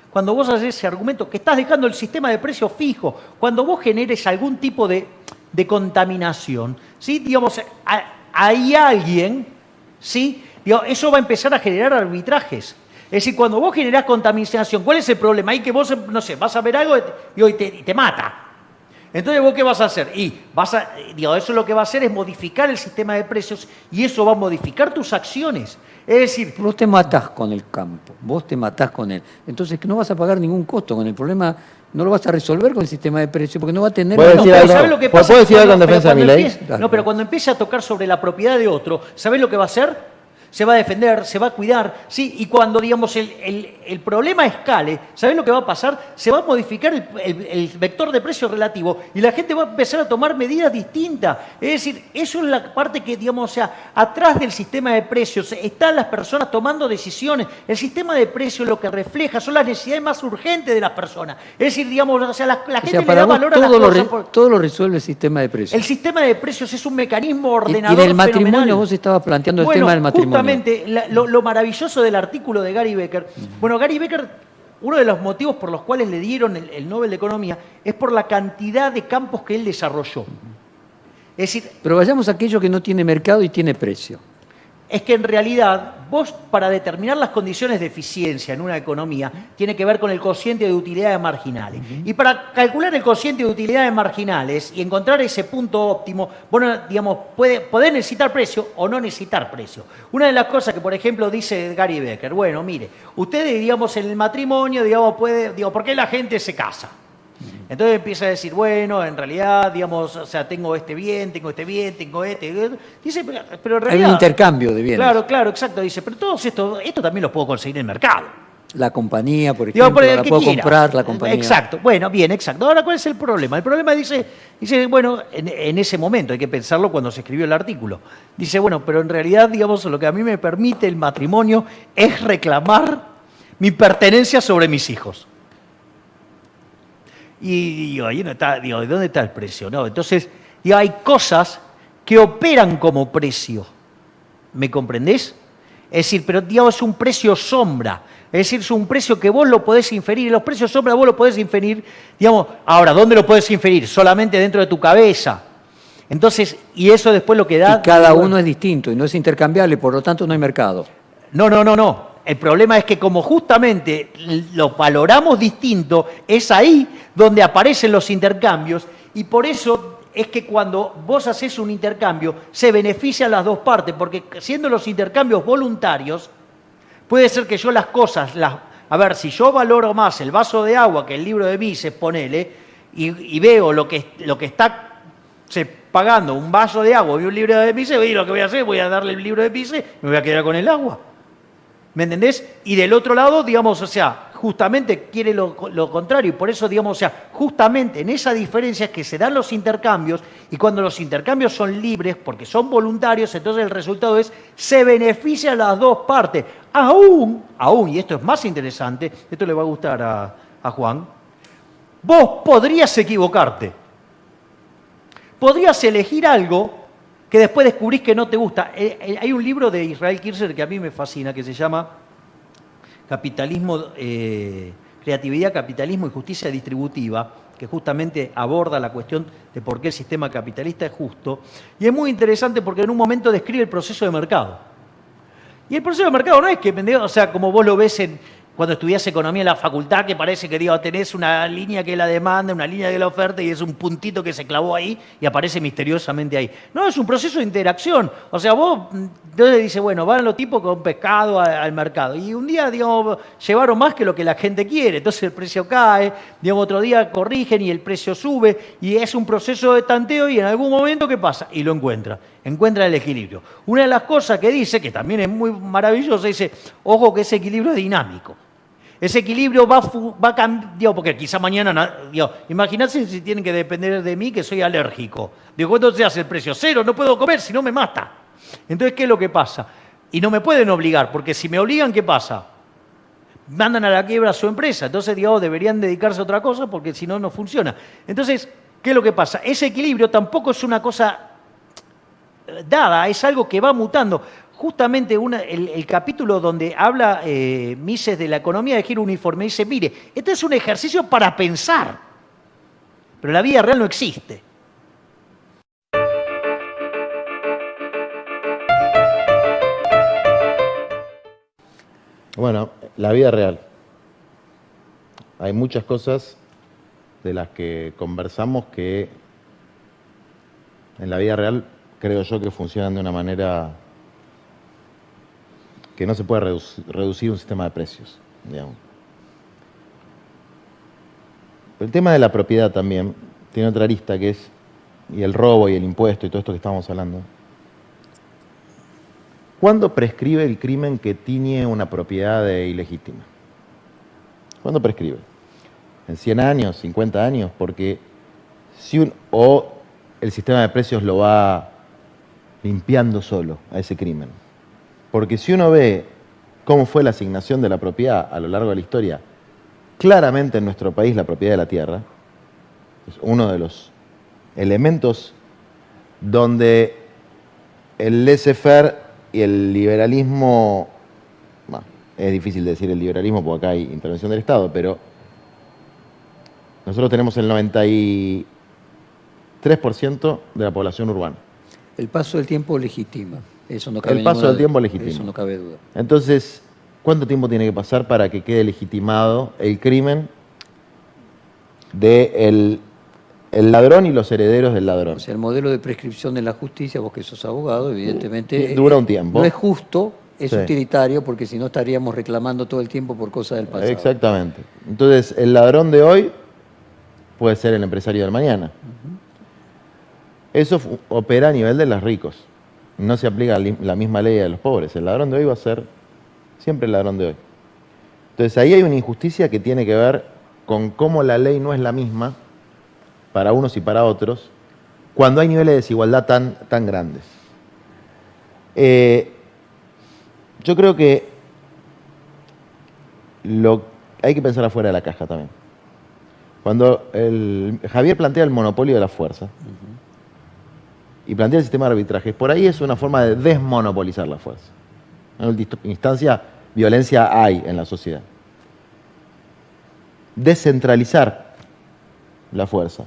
Cuando vos haces ese argumento, que estás dejando el sistema de precios fijo, cuando vos generes algún tipo de contaminación, ¿sí? Digamos, hay alguien, ¿sí? Eso va a empezar a generar arbitrajes. Es decir, cuando vos generás contaminación, ¿cuál es el problema? Ahí que vos, no sé, vas a ver algo y te mata. Entonces, ¿vos qué vas a hacer? Eso lo que va a hacer es modificar el sistema de precios y eso va a modificar tus acciones. Es decir... Vos te matás con el campo, vos te matás con él. Entonces, no vas a pagar ningún costo con el problema... No lo vas a resolver con el sistema de precios porque no va a tener... ¿Puedo decir algo en defensa de mi ley? No, pero cuando empiece a tocar sobre la propiedad de otro, ¿sabés lo que va a hacer? Se va a defender, se va a cuidar, ¿sí? Y cuando, digamos, el problema escale, ¿sabés lo que va a pasar? Se va a modificar el vector de precio relativo y la gente va a empezar a tomar medidas distintas. Es decir, eso es la parte que, digamos, o sea, atrás del sistema de precios están las personas tomando decisiones. El sistema de precios lo que refleja son las necesidades más urgentes de las personas. Es decir, digamos, o sea, la gente le da valor a las cosas. Todo lo resuelve el sistema de precios. El sistema de precios es un mecanismo ordenador. Y del matrimonio vos estabas planteando el tema del matrimonio. Justamente, lo maravilloso del artículo de Gary Becker. Bueno, Gary Becker, uno de los motivos por los cuales le dieron el Nobel de Economía es por la cantidad de campos que él desarrolló. Es decir, pero vayamos a aquello que no tiene mercado y tiene precio. Es que en realidad vos, para determinar las condiciones de eficiencia en una economía, tiene que ver con el cociente de utilidades marginales. Y para calcular el cociente de utilidades marginales y encontrar ese punto óptimo, bueno, digamos, podés necesitar precio o no necesitar precio. Una de las cosas que, por ejemplo, dice Gary Becker, bueno, mire, ustedes, digamos, en el matrimonio, digamos, ¿por qué la gente se casa? Entonces empieza a decir, bueno, en realidad, digamos, o sea, tengo este bien, tengo este bien, tengo este. Dice, pero en realidad... Hay un intercambio de bienes. Claro, exacto. Dice, pero todo esto también lo puedo conseguir en el mercado. La compañía, por Digo, ejemplo, por el la que puedo quiera. comprar, la compañía. Exacto, bueno, bien, exacto. Ahora, ¿cuál es el problema? El problema dice bueno, en ese momento, hay que pensarlo cuando se escribió el artículo. Dice, bueno, pero en realidad, digamos, lo que a mí me permite el matrimonio es reclamar mi pertenencia sobre mis hijos. Y digo, ahí no está, digo, ¿dónde está el precio? No, entonces, digo, hay cosas que operan como precio. ¿Me comprendés? Es decir, pero digamos, es un precio sombra. Es decir, es un precio que vos lo podés inferir. Y los precios sombra vos lo podés inferir, digamos, ahora, ¿dónde lo podés inferir? Solamente dentro de tu cabeza. Entonces, y eso después lo que da... Y cada uno es distinto y no es intercambiable, por lo tanto no hay mercado. No. El problema es que como justamente lo valoramos distinto, es ahí donde aparecen los intercambios y por eso es que cuando vos haces un intercambio se benefician las dos partes, porque siendo los intercambios voluntarios, puede ser que yo las cosas, a ver, si yo valoro más el vaso de agua que el libro de Mises, ponele, y veo lo que está pagando un vaso de agua y un libro de Mises, y lo que voy a hacer, voy a darle el libro de Mises, me voy a quedar con el agua. ¿Me entendés? Y del otro lado, digamos, o sea, justamente quiere lo contrario. Y por eso, digamos, o sea, justamente en esa diferencia es que se dan los intercambios y cuando los intercambios son libres, porque son voluntarios, entonces el resultado es, se benefician las dos partes. Aún, y esto es más interesante, esto le va a gustar a Juan, vos podrías equivocarte. Podrías elegir algo que después descubrís que no te gusta. Hay un libro de Israel Kirzler que a mí me fascina, que se llama Creatividad, Capitalismo y Justicia Distributiva, que justamente aborda la cuestión de por qué el sistema capitalista es justo. Y es muy interesante porque en un momento describe el proceso de mercado. Y el proceso de mercado no es que, o sea, como vos lo ves cuando estudiás economía en la facultad, que parece que tenés una línea que es la demanda, una línea que es la oferta, y es un puntito que se clavó ahí y aparece misteriosamente ahí. No, es un proceso de interacción. O sea, vos, entonces dice, bueno, van los tipos con pescado al mercado. Y un día, digamos, llevaron más que lo que la gente quiere. Entonces el precio cae, digamos, otro día corrigen y el precio sube. Y es un proceso de tanteo y en algún momento, ¿qué pasa? Y lo encuentra el equilibrio. Una de las cosas que dice, que también es muy maravillosa, dice, ojo que ese equilibrio es dinámico. Ese equilibrio va cambiando, porque quizá mañana, imagínate si tienen que depender de mí que soy alérgico. Digo, ¿cuánto se hace el precio? 0, no puedo comer, si no me mata. Entonces, ¿qué es lo que pasa? Y no me pueden obligar, porque si me obligan, ¿qué pasa? Mandan a la quiebra a su empresa. Entonces, deberían dedicarse a otra cosa, porque si no, no funciona. Entonces, ¿qué es lo que pasa? Ese equilibrio tampoco es una cosa dada, es algo que va mutando. Justamente el capítulo donde habla Mises de la economía de giro uniforme dice, mire, este es un ejercicio para pensar, pero la vida real no existe. Bueno, la vida real. Hay muchas cosas de las que conversamos que en la vida real creo yo que funcionan de una manera que no se puede reducir un sistema de precios, digamos. El tema de la propiedad también tiene otra arista que es, y el robo y el impuesto y todo esto que estamos hablando. ¿Cuándo prescribe el crimen que tiñe una propiedad ilegítima? ¿Cuándo prescribe? ¿En 100 años, 50 años? Porque o el sistema de precios lo va limpiando solo a ese crimen. Porque si uno ve cómo fue la asignación de la propiedad a lo largo de la historia, claramente en nuestro país la propiedad de la tierra es uno de los elementos donde el laissez-faire y el liberalismo, bueno, es difícil decir el liberalismo porque acá hay intervención del Estado, pero nosotros tenemos el 93% de la población urbana. El paso del tiempo legitima. Eso no cabe el paso del tiempo legitima. Eso no cabe duda. Entonces, ¿cuánto tiempo tiene que pasar para que quede legitimado el crimen del ladrón y los herederos del ladrón? O sea, el modelo de prescripción de la justicia, vos que sos abogado, evidentemente... dura un tiempo. No es justo, es Sí. utilitario, porque si no estaríamos reclamando todo el tiempo por cosas del pasado. Exactamente. Entonces, el ladrón de hoy puede ser el empresario del mañana. Eso opera a nivel de los ricos. No se aplica la misma ley a los pobres. El ladrón de hoy va a ser siempre el ladrón de hoy. Entonces ahí hay una injusticia que tiene que ver con cómo la ley no es la misma para unos y para otros cuando hay niveles de desigualdad tan grandes. Yo creo que hay que pensar afuera de la caja también. Cuando Javier plantea el monopolio de la fuerza y plantea el sistema de arbitraje, por ahí es una forma de desmonopolizar la fuerza. En última instancia, violencia hay en la sociedad. Descentralizar la fuerza.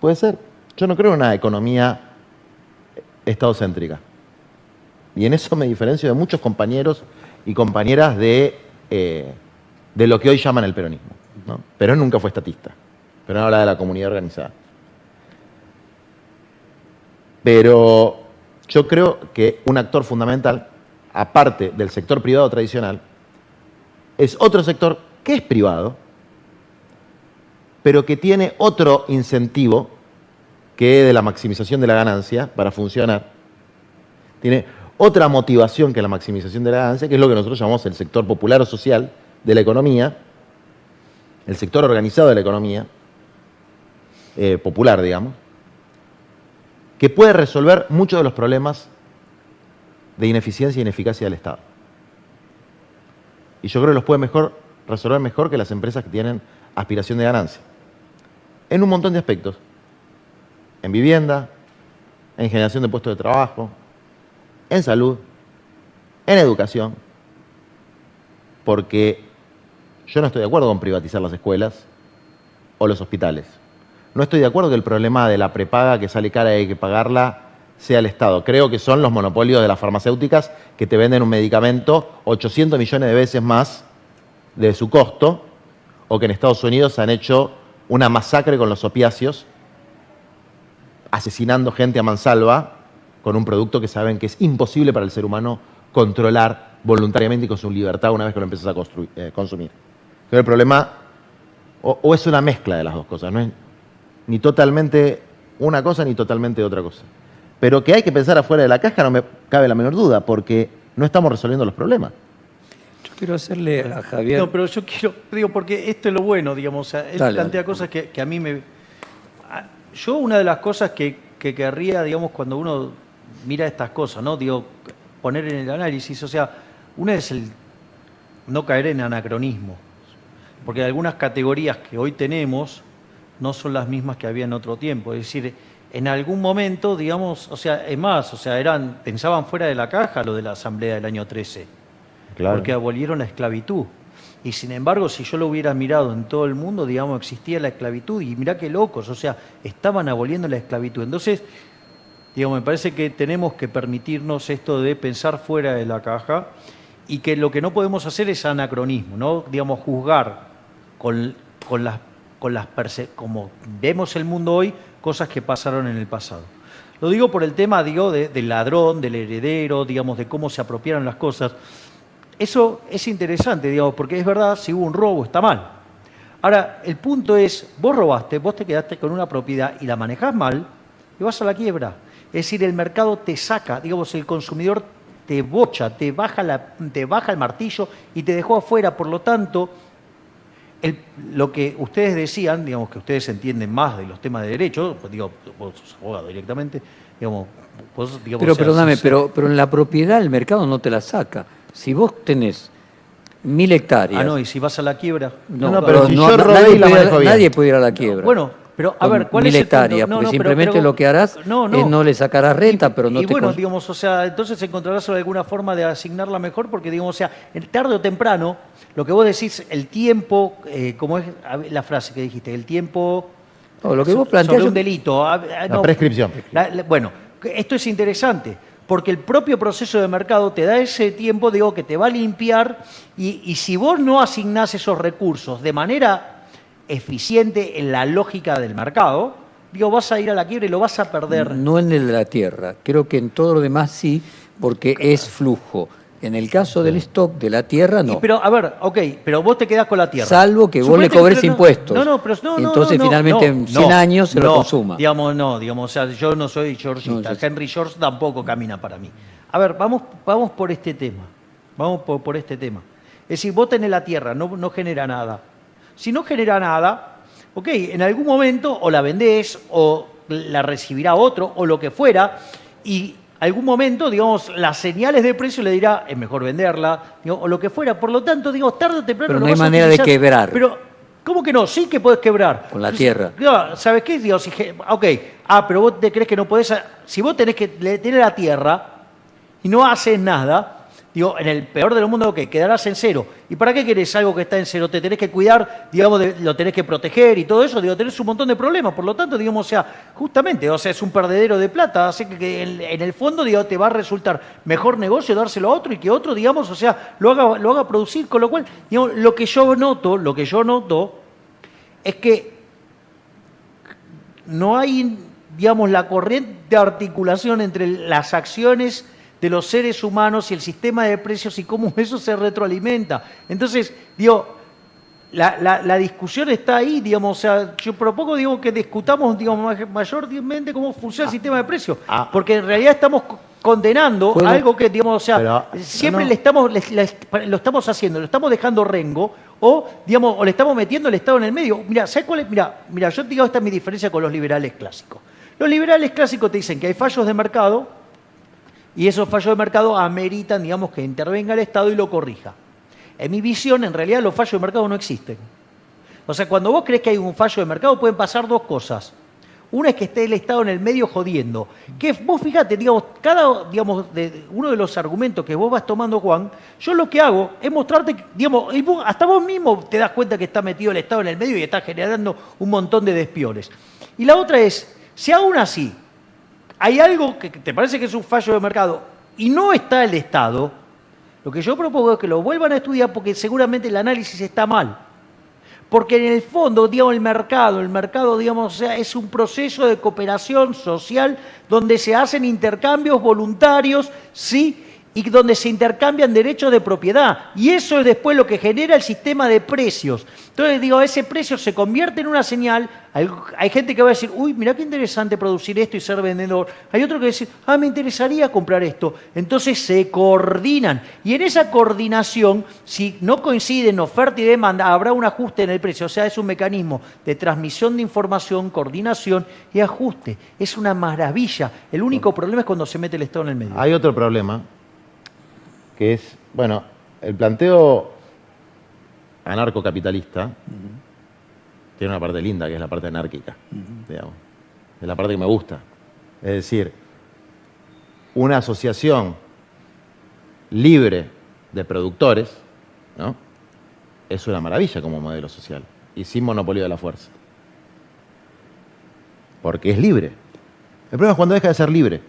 Puede ser. Yo no creo en una economía estadocéntrica. Y en eso me diferencio de muchos compañeros y compañeras de lo que hoy llaman el peronismo, ¿no? Perón nunca fue estatista. Perón habla de la comunidad organizada. Pero yo creo que un actor fundamental, aparte del sector privado tradicional, es otro sector que es privado, pero que tiene otro incentivo que de la maximización de la ganancia para funcionar. Tiene otra motivación que la maximización de la ganancia, que es lo que nosotros llamamos el sector popular o social de la economía, el sector organizado de la economía, popular, digamos, que puede resolver muchos de los problemas de ineficiencia e ineficacia del Estado. Y yo creo que los puede resolver mejor que las empresas que tienen aspiración de ganancia. En un montón de aspectos. En vivienda, en generación de puestos de trabajo, en salud, en educación. Porque yo no estoy de acuerdo con privatizar las escuelas o los hospitales. No estoy de acuerdo que el problema de la prepaga que sale cara y hay que pagarla sea el Estado. Creo que son los monopolios de las farmacéuticas que te venden un medicamento 800 millones de veces más de su costo, o que en Estados Unidos han hecho una masacre con los opiáceos, asesinando gente a mansalva con un producto que saben que es imposible para el ser humano controlar voluntariamente y con su libertad una vez que lo empiezas a consumir. Pero el problema o es una mezcla de las dos cosas, no es ni totalmente una cosa ni totalmente otra cosa. Pero que hay que pensar afuera de la caja no me cabe la menor duda, porque no estamos resolviendo los problemas. Yo quiero hacerle a Javier... No, pero yo digo, porque esto es lo bueno, digamos, o sea, él plantea cosas que a mí me... Yo una de las cosas que querría, digamos, cuando uno mira estas cosas, ¿no? Digo, poner en el análisis, o sea, una es el no caer en anacronismo, porque algunas categorías que hoy tenemos no son las mismas que había en otro tiempo, es decir, en algún momento, digamos, o sea, es más, o sea, pensaban fuera de la caja lo de la Asamblea del año 13, claro, porque abolieron la esclavitud. Y sin embargo, si yo lo hubiera mirado en todo el mundo, digamos, existía la esclavitud. Y mirá qué locos, o sea, estaban aboliendo la esclavitud. Entonces, digamos, me parece que tenemos que permitirnos esto de pensar fuera de la caja y que lo que no podemos hacer es anacronismo, ¿no? Digamos, juzgar como vemos el mundo hoy, cosas que pasaron en el pasado. Lo digo por el tema, del ladrón, del heredero, digamos, de cómo se apropiaron las cosas. Eso es interesante, digamos, porque es verdad, si hubo un robo, está mal. Ahora, el punto es, vos robaste, vos te quedaste con una propiedad y la manejás mal y vas a la quiebra. Es decir, el mercado te saca, digamos, el consumidor te bocha, te baja el martillo y te dejó afuera. Por lo tanto, lo que ustedes decían, digamos, que ustedes entienden más de los temas de derecho, pues digo, vos sos abogado directamente, digamos, vos, digamos... Pero perdóname, pero en la propiedad el mercado no te la saca. Si vos tenés 1000 hectáreas... Ah, no, y si vas a la quiebra... No, pero si yo robé y la manejo bien. Nadie puede ir a la quiebra. Bueno, pero a ver, ¿cuál es el punto? 1000 hectáreas, porque simplemente lo que harás es no le sacarás renta, pero no te... Y bueno, digamos, o sea, entonces encontrarás alguna forma de asignarla mejor, porque, digamos, o sea, tarde o temprano, lo que vos decís, el tiempo, como es la frase que dijiste, el tiempo... No, lo que vos planteás... Sobre un delito. La prescripción. Bueno, esto es interesante, porque el propio proceso de mercado te da ese tiempo, digo, que te va a limpiar, y si vos no asignás esos recursos de manera eficiente en la lógica del mercado, digo, vas a ir a la quiebra y lo vas a perder. No en el de la tierra, creo que en todo lo demás sí, porque es flujo. En el caso del stock de la tierra, no. Pero, a ver, ok, pero vos te quedás con la tierra. Salvo que vos le cobres impuestos. Pero Entonces, finalmente, en 100 años se lo consuma. Digamos, o sea, yo no soy Georgista. Henry George tampoco camina para mí. A ver, vamos por este tema. Vamos por este tema. Es decir, vos tenés la tierra, no genera nada. Si no genera nada, ok, en algún momento o la vendés o la recibirá otro o lo que fuera, y algún momento, digamos, las señales de precio le dirá, es mejor venderla, digamos, o lo que fuera. Por lo tanto, digo, tarde o temprano... Pero no hay manera de quebrar. Pero, ¿cómo que no? Sí que podés quebrar. Con la tierra. ¿Sabes qué? Digo, ok, pero vos te crees que no podés... Si vos tenés que tener la tierra y no haces nada... Digo, en el peor de los mundos, ok, quedarás en cero. ¿Y para qué querés algo que está en cero? Te tenés que cuidar, digamos, lo tenés que proteger y todo eso, digo, tenés un montón de problemas. Por lo tanto, digamos, o sea, justamente, o sea, es un perdedero de plata. Así que en el fondo, digo, te va a resultar mejor negocio dárselo a otro y que otro, digamos, o sea, lo haga producir. Con lo cual, digamos, lo que yo noto es que no hay, digamos, la corriente articulación entre las acciones de los seres humanos y el sistema de precios y cómo eso se retroalimenta. Entonces, digo, la discusión está ahí, digamos, o sea, yo propongo, digo, que discutamos, digamos, mayormente cómo funciona el sistema de precios, porque en realidad estamos condenando algo que, digamos, o sea, siempre lo estamos haciendo, lo estamos dejando rengo, o, digamos, o le estamos metiendo el Estado en el medio. Mira, ¿sabes cuál es? Mira, yo te digo, esta es mi diferencia con los liberales clásicos. Los liberales clásicos te dicen que hay fallos de mercado, y esos fallos de mercado ameritan, digamos, que intervenga el Estado y lo corrija. En mi visión, en realidad, los fallos de mercado no existen. O sea, cuando vos crees que hay un fallo de mercado, pueden pasar dos cosas. Una es que esté el Estado en el medio jodiendo. Que vos fíjate, digamos, uno de los argumentos que vos vas tomando, Juan, yo lo que hago es mostrarte, digamos, hasta vos mismo te das cuenta que está metido el Estado en el medio y está generando un montón de despiones. Y la otra es, si aún así hay algo que te parece que es un fallo de mercado y no está el Estado, lo que yo propongo es que lo vuelvan a estudiar porque seguramente el análisis está mal. Porque en el fondo, digamos, el mercado, digamos, o sea, es un proceso de cooperación social donde se hacen intercambios voluntarios, ¿sí? Y donde se intercambian derechos de propiedad. Y eso es después lo que genera el sistema de precios. Entonces, digo, ese precio se convierte en una señal. Hay gente que va a decir, uy, mirá qué interesante producir esto y ser vendedor. Hay otro que va a decir, me interesaría comprar esto. Entonces se coordinan. Y en esa coordinación, si no coinciden oferta y demanda, habrá un ajuste en el precio. O sea, es un mecanismo de transmisión de información, coordinación y ajuste. Es una maravilla. El único problema es cuando se mete el Estado en el medio. Hay otro problema, que es, bueno, el planteo anarcocapitalista tiene una parte linda, que es la parte anárquica, digamos. Es la parte que me gusta. Es decir, una asociación libre de productores, ¿no? Es una maravilla como modelo social y sin monopolio de la fuerza. Porque es libre. El problema es cuando deja de ser libre.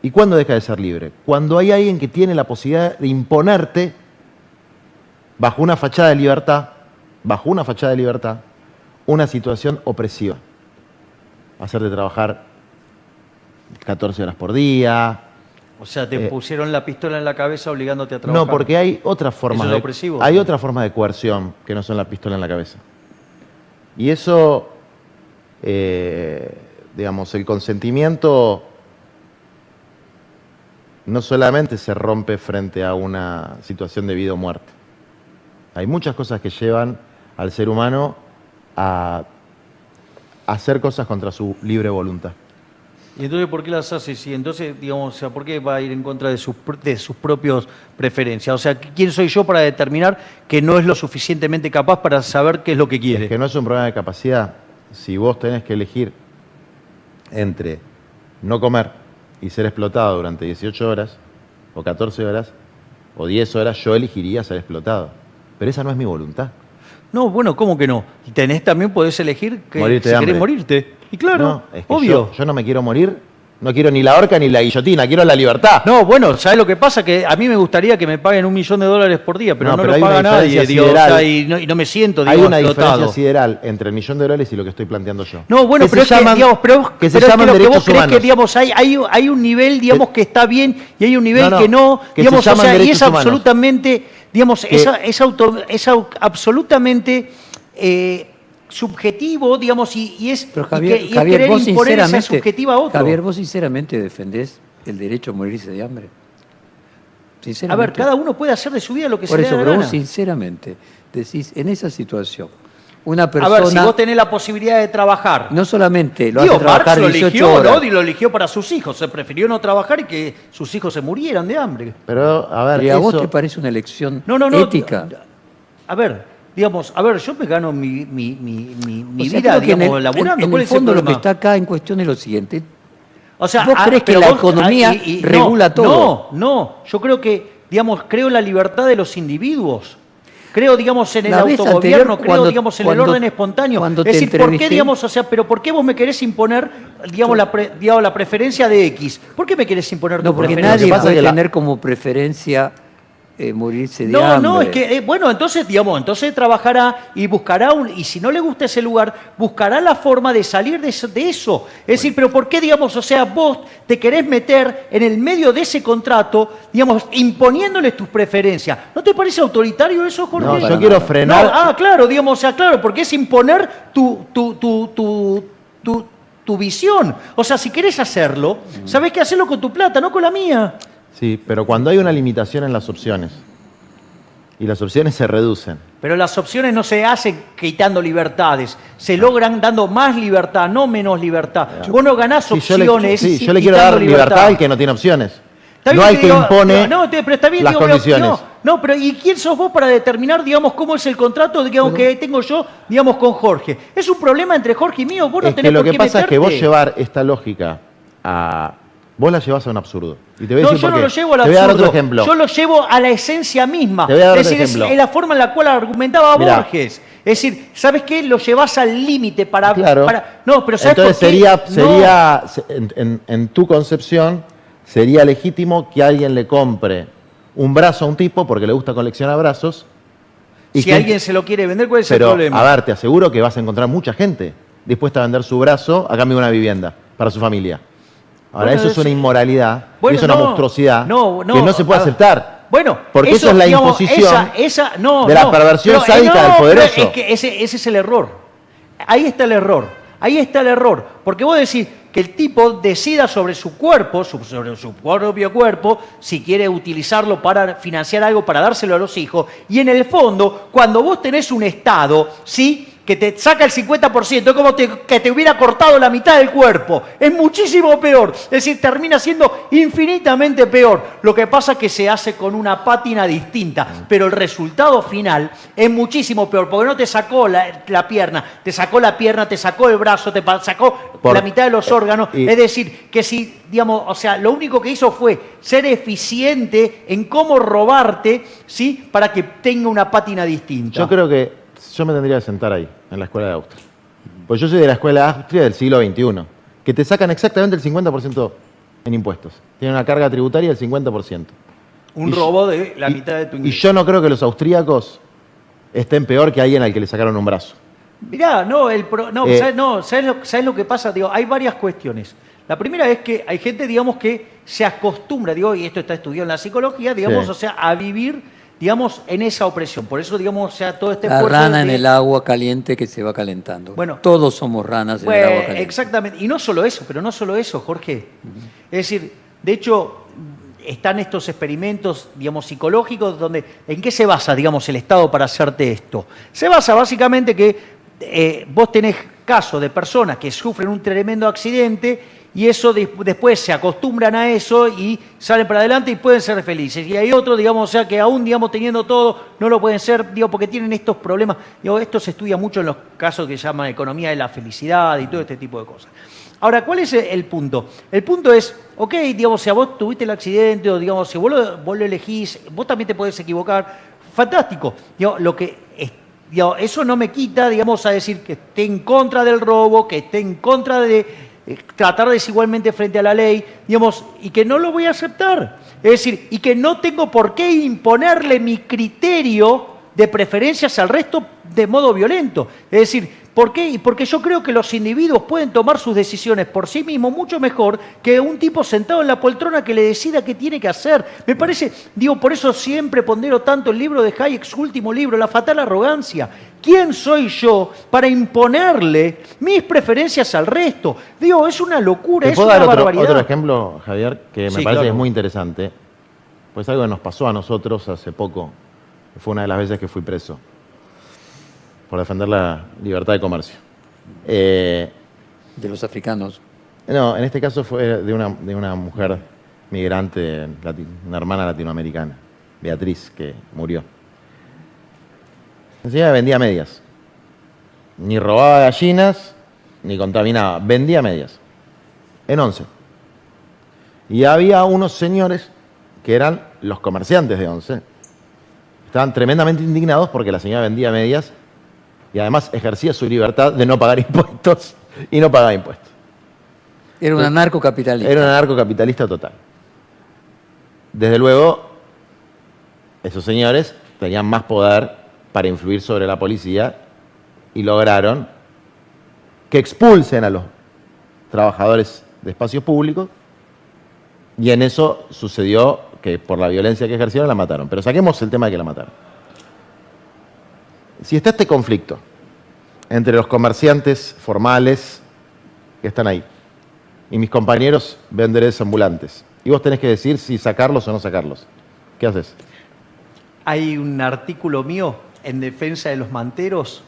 ¿Y cuándo deja de ser libre? Cuando hay alguien que tiene la posibilidad de imponerte bajo una fachada de libertad, una situación opresiva. Hacerte trabajar 14 horas por día. O sea, te pusieron la pistola en la cabeza obligándote a trabajar. No, porque hay otras formas ¿Eso es opresivo? Hay otras formas de coerción que no son la pistola en la cabeza. Y eso, digamos, el consentimiento no solamente se rompe frente a una situación de vida o muerte. Hay muchas cosas que llevan al ser humano a hacer cosas contra su libre voluntad. ¿Y entonces por qué las hace? Y entonces, digamos, o sea, ¿por qué va a ir en contra de sus propias preferencias? O sea, ¿quién soy yo para determinar que no es lo suficientemente capaz para saber qué es lo que quiere? Es que no es un problema de capacidad. Si vos tenés que elegir entre no comer y ser explotado durante 18 horas, o 14 horas, o 10 horas, yo elegiría ser explotado. Pero esa no es mi voluntad. No, bueno, ¿cómo que no? Y podés elegir que Morirte si de querés hambre. morirte. Y claro, No, es que obvio. yo no me quiero morir No quiero ni la horca ni la guillotina, quiero la libertad. No, bueno, ¿sabes lo que pasa? Que a mí me gustaría que me paguen $1 millón por día, pero no lo hay una paga nadie, diferencia digo, o sideral. sea, y no me siento, Hay digo, una explotado. diferencia sideral entre el $1 millón y lo que estoy planteando yo. No, bueno, Que pero es se llaman- que, digamos, que se pero es llaman lo que vos derechos creés que, humanos. digamos, hay un nivel, digamos, que está bien y hay un nivel No, que no, que se digamos, o llaman sea, y derechos es humanos. absolutamente, digamos, Que- es absolutamente subjetivo, digamos, y es, Pero y Javier, que- y es Javier, querer vos imponer esa sinceramente, subjetiva a otro. Javier, vos sinceramente defendés el derecho a morirse de hambre. A Sinceramente. ver, cada uno puede hacer de su vida lo que Por se eso, le dé pero la vos gana. sinceramente decís, en esa situación, una A persona ver, si vos tenés la posibilidad de trabajar. no solamente lo Digo, hace trabajar Marx lo 18 eligió, horas, ¿no? Y lo eligió para sus hijos. Se prefirió no trabajar y que sus hijos se murieran de hambre. Pero, a ver, ¿y a vos eso- te parece una elección No. ética? A ver, digamos, yo me gano mi O sea, vida, creo que digamos, laburando. en ¿Cuál el es el fondo lo que problema? está acá en cuestión es lo siguiente. O sea, ¿Vos crees que pero la economía regula todo? No, yo creo que, digamos, creo en la libertad de los individuos. Creo, digamos, en el La vez autogobierno, anterior, creo, digamos, en el orden espontáneo. cuando Es te decir, ¿por qué, entrevisté- digamos, o sea, pero por qué vos me querés imponer, digamos, la preferencia de X? ¿Por qué me querés imponer tu No, porque preferencia? nadie Lo que pasa puede es que tener como preferencia morirse de No, hambre. no, es que, bueno, entonces, digamos, entonces trabajará y buscará y si no le gusta ese lugar, buscará la forma de salir de eso. Es decir, pero ¿por qué, digamos, o sea, vos te querés meter en el medio de ese contrato, digamos, imponiéndoles tus preferencias? ¿No te parece autoritario eso, Jorge? No, para yo quiero nada. frenar. No, claro, digamos, o sea, claro, porque es imponer tu visión. O sea, si querés hacerlo, sabés que hacerlo con tu plata, no con la mía. Sí, pero cuando hay una limitación en las opciones y las opciones se reducen. Pero las opciones no se hacen quitando libertades, se logran dando más libertad, no menos libertad. Vos no ganás Sí, opciones. yo le quiero quitando dar libertad al que no tiene opciones. Está No bien, al que digo, impone pero está bien, las digo, pero condiciones. No, pero ¿y quién sos vos para determinar, digamos, cómo es el contrato, digamos, que tengo yo, digamos, con Jorge? Es un problema entre Jorge y mío, vos no Es tenés que lo por que qué pasa es que meterte. vos llevar esta lógica a... Vos la llevas a un absurdo. Y te voy a No, decir yo por no qué. lo llevo al Te voy a dar absurdo. otro ejemplo. Yo lo llevo a la esencia misma. Te voy a dar es otro decir, ejemplo. es la forma en la cual argumentaba Mirá. Borges. Es decir, ¿sabes qué? Lo llevas al límite para, Claro. No, pero ¿sabes Entonces por qué? sería en tu concepción, sería legítimo que alguien le compre un brazo a un tipo porque le gusta coleccionar brazos. Si que- alguien se lo quiere vender, ¿cuál es el Pero, problema? a ver, te aseguro que vas a encontrar mucha gente dispuesta a vender su brazo a cambio de una vivienda para su familia. Ahora, Bueno, eso es una inmoralidad, y es una monstruosidad que no se puede a ver. aceptar. Bueno, Porque eso es la digamos, imposición de la perversión pero, sádica del pero poderoso. es que ese es el error. Ahí está el error. Ahí está el error. Porque vos decís que el tipo decida sobre su cuerpo, sobre su propio cuerpo, si quiere utilizarlo para financiar algo, para dárselo a los hijos. Y en el fondo, cuando vos tenés un Estado, ¿sí?, que te saca el 50%, es como que te hubiera cortado la mitad del cuerpo. Es muchísimo peor. Es decir, termina siendo infinitamente peor. Lo que pasa es que se hace con una pátina distinta, pero el resultado final es muchísimo peor, porque no te sacó la pierna, te sacó la pierna, te sacó el brazo, te sacó la mitad de los órganos. Es decir, que si, digamos, o sea, lo único que hizo fue ser eficiente en cómo robarte, ¿sí?, para que tenga una pátina distinta. Yo creo que yo me tendría que sentar ahí, en la escuela de Austria. Pues yo soy de la escuela de Austria del siglo XXI, que te sacan exactamente el 50% en impuestos. Tienen una carga tributaria del 50%. Un Y- robo de la mitad de tu Y ingreso. yo no creo que los austríacos estén peor que alguien al que le sacaron un brazo. Mirá, Eh, ¿sabes lo que pasa? Digo, hay varias cuestiones. La primera es que hay gente, digamos, que se acostumbra, digo, y esto está estudiado en la psicología, digamos, Sí. o sea, a vivir, digamos, en esa opresión. Por eso, digamos, o sea, todo este La esfuerzo rana en de- el agua caliente que se va calentando. Bueno. Todos somos ranas en el agua Bueno, caliente. exactamente. Y no solo eso, pero no solo eso, Jorge. Es decir, de hecho, están estos experimentos, digamos, psicológicos, donde, ¿en qué se basa, digamos, el Estado para hacerte esto? Se basa básicamente que vos tenés casos de personas que sufren un tremendo accidente y eso después se acostumbran a eso y salen para adelante y pueden ser felices. Y hay otros, digamos, o sea, que aún, digamos, teniendo todo, no lo pueden ser, digo, porque tienen estos problemas. Digo, esto se estudia mucho en los casos que se llama economía de la felicidad y todo este tipo de cosas. Ahora, ¿cuál es el punto? El punto es, ok, digamos, si a vos tuviste el accidente o, digamos, si vos lo elegís, vos también te podés equivocar, fantástico. Digo, eso no me quita, digamos, a decir que esté en contra del robo, que esté en contra de tratar desigualmente frente a la ley, digamos, y que no lo voy a aceptar. Es decir, y que no tengo por qué imponerle mi criterio de preferencias al resto de modo violento. Es decir, ¿por qué? Porque yo creo que los individuos pueden tomar sus decisiones por sí mismos mucho mejor que un tipo sentado en la poltrona que le decida qué tiene que hacer. Me parece, digo, por eso siempre pondero tanto el libro de Hayek, su último libro, La fatal arrogancia. ¿Quién soy yo para imponerle mis preferencias al resto? Digo, es una locura, es una barbaridad. Otro ejemplo, Javier, que me parece que es muy interesante, pues algo que nos pasó a nosotros hace poco, fue una de las veces que fui preso por defender la libertad de comercio. De los africanos. No, en este caso fue de una mujer migrante, una hermana latinoamericana, Beatriz, que murió. La señora vendía medias. Ni robaba gallinas, ni contaminaba. Vendía medias. En 11. Y había unos señores que eran los comerciantes de 11. Estaban tremendamente indignados porque la señora vendía medias y además ejercía su libertad de no pagar impuestos y no pagaba impuestos. Era un anarcocapitalista. Era un anarcocapitalista total. Desde luego, esos señores tenían más poder para influir sobre la policía y lograron que expulsen a los trabajadores de espacios públicos y en eso sucedió que por la violencia que ejercieron la mataron. Pero saquemos el tema de que la mataron. Si está este conflicto entre los comerciantes formales que están ahí y mis compañeros vendedores ambulantes, y vos tenés que decir si sacarlos o no sacarlos, ¿qué haces? Hay un artículo mío en defensa de los manteros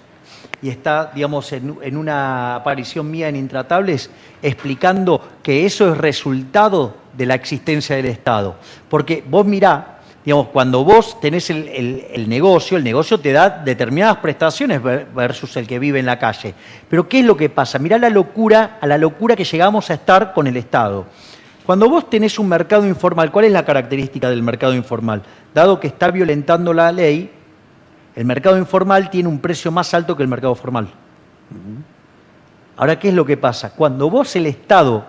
y está, digamos, en una aparición mía en Intratables explicando que eso es resultado de la existencia del Estado. Porque vos mirá, digamos, cuando vos tenés el negocio te da determinadas prestaciones versus el que vive en la calle. Pero ¿qué es lo que pasa? Mirá a la locura que llegamos a estar con el Estado. Cuando vos tenés un mercado informal, ¿cuál es la característica del mercado informal? Dado que está violentando la ley, el mercado informal tiene un precio más alto que el mercado formal. Ahora, ¿qué es lo que pasa? Cuando vos, el Estado,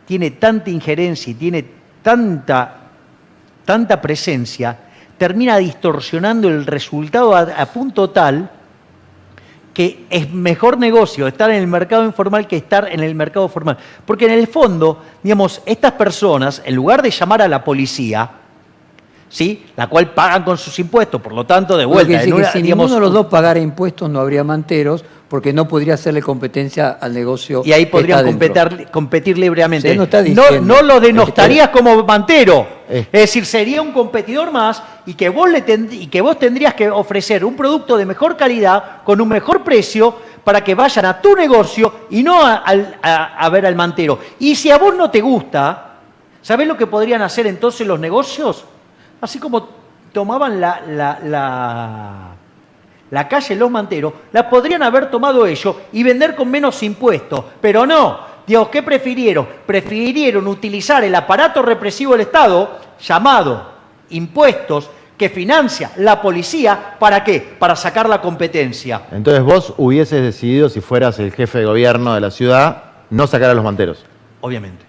tiene tanta injerencia y tiene tanta presencia, termina distorsionando el resultado a punto tal que es mejor negocio estar en el mercado informal que estar en el mercado formal. Porque en el fondo, digamos, estas personas, en lugar de llamar a la policía, ¿sí?, la cual pagan con sus impuestos, por lo tanto, de vuelta... Si ninguno de los dos pagara impuestos no habría manteros, porque no podría hacerle competencia al negocio. Y ahí podrían competir libremente. No lo denostarías como mantero. Es decir, sería un competidor más y que vos tendrías que ofrecer un producto de mejor calidad, con un mejor precio, para que vayan a tu negocio y no a ver al mantero. Y si a vos no te gusta, ¿sabés lo que podrían hacer entonces los negocios? Así como tomaban la calle los manteros, la podrían haber tomado ellos y vender con menos impuestos. Pero no, Dios, ¿qué prefirieron? Prefirieron utilizar el aparato represivo del Estado, llamado impuestos, que financia la policía, ¿para qué? Para sacar la competencia. Entonces vos hubieses decidido, si fueras el jefe de gobierno de la ciudad, no sacar a los manteros. Obviamente.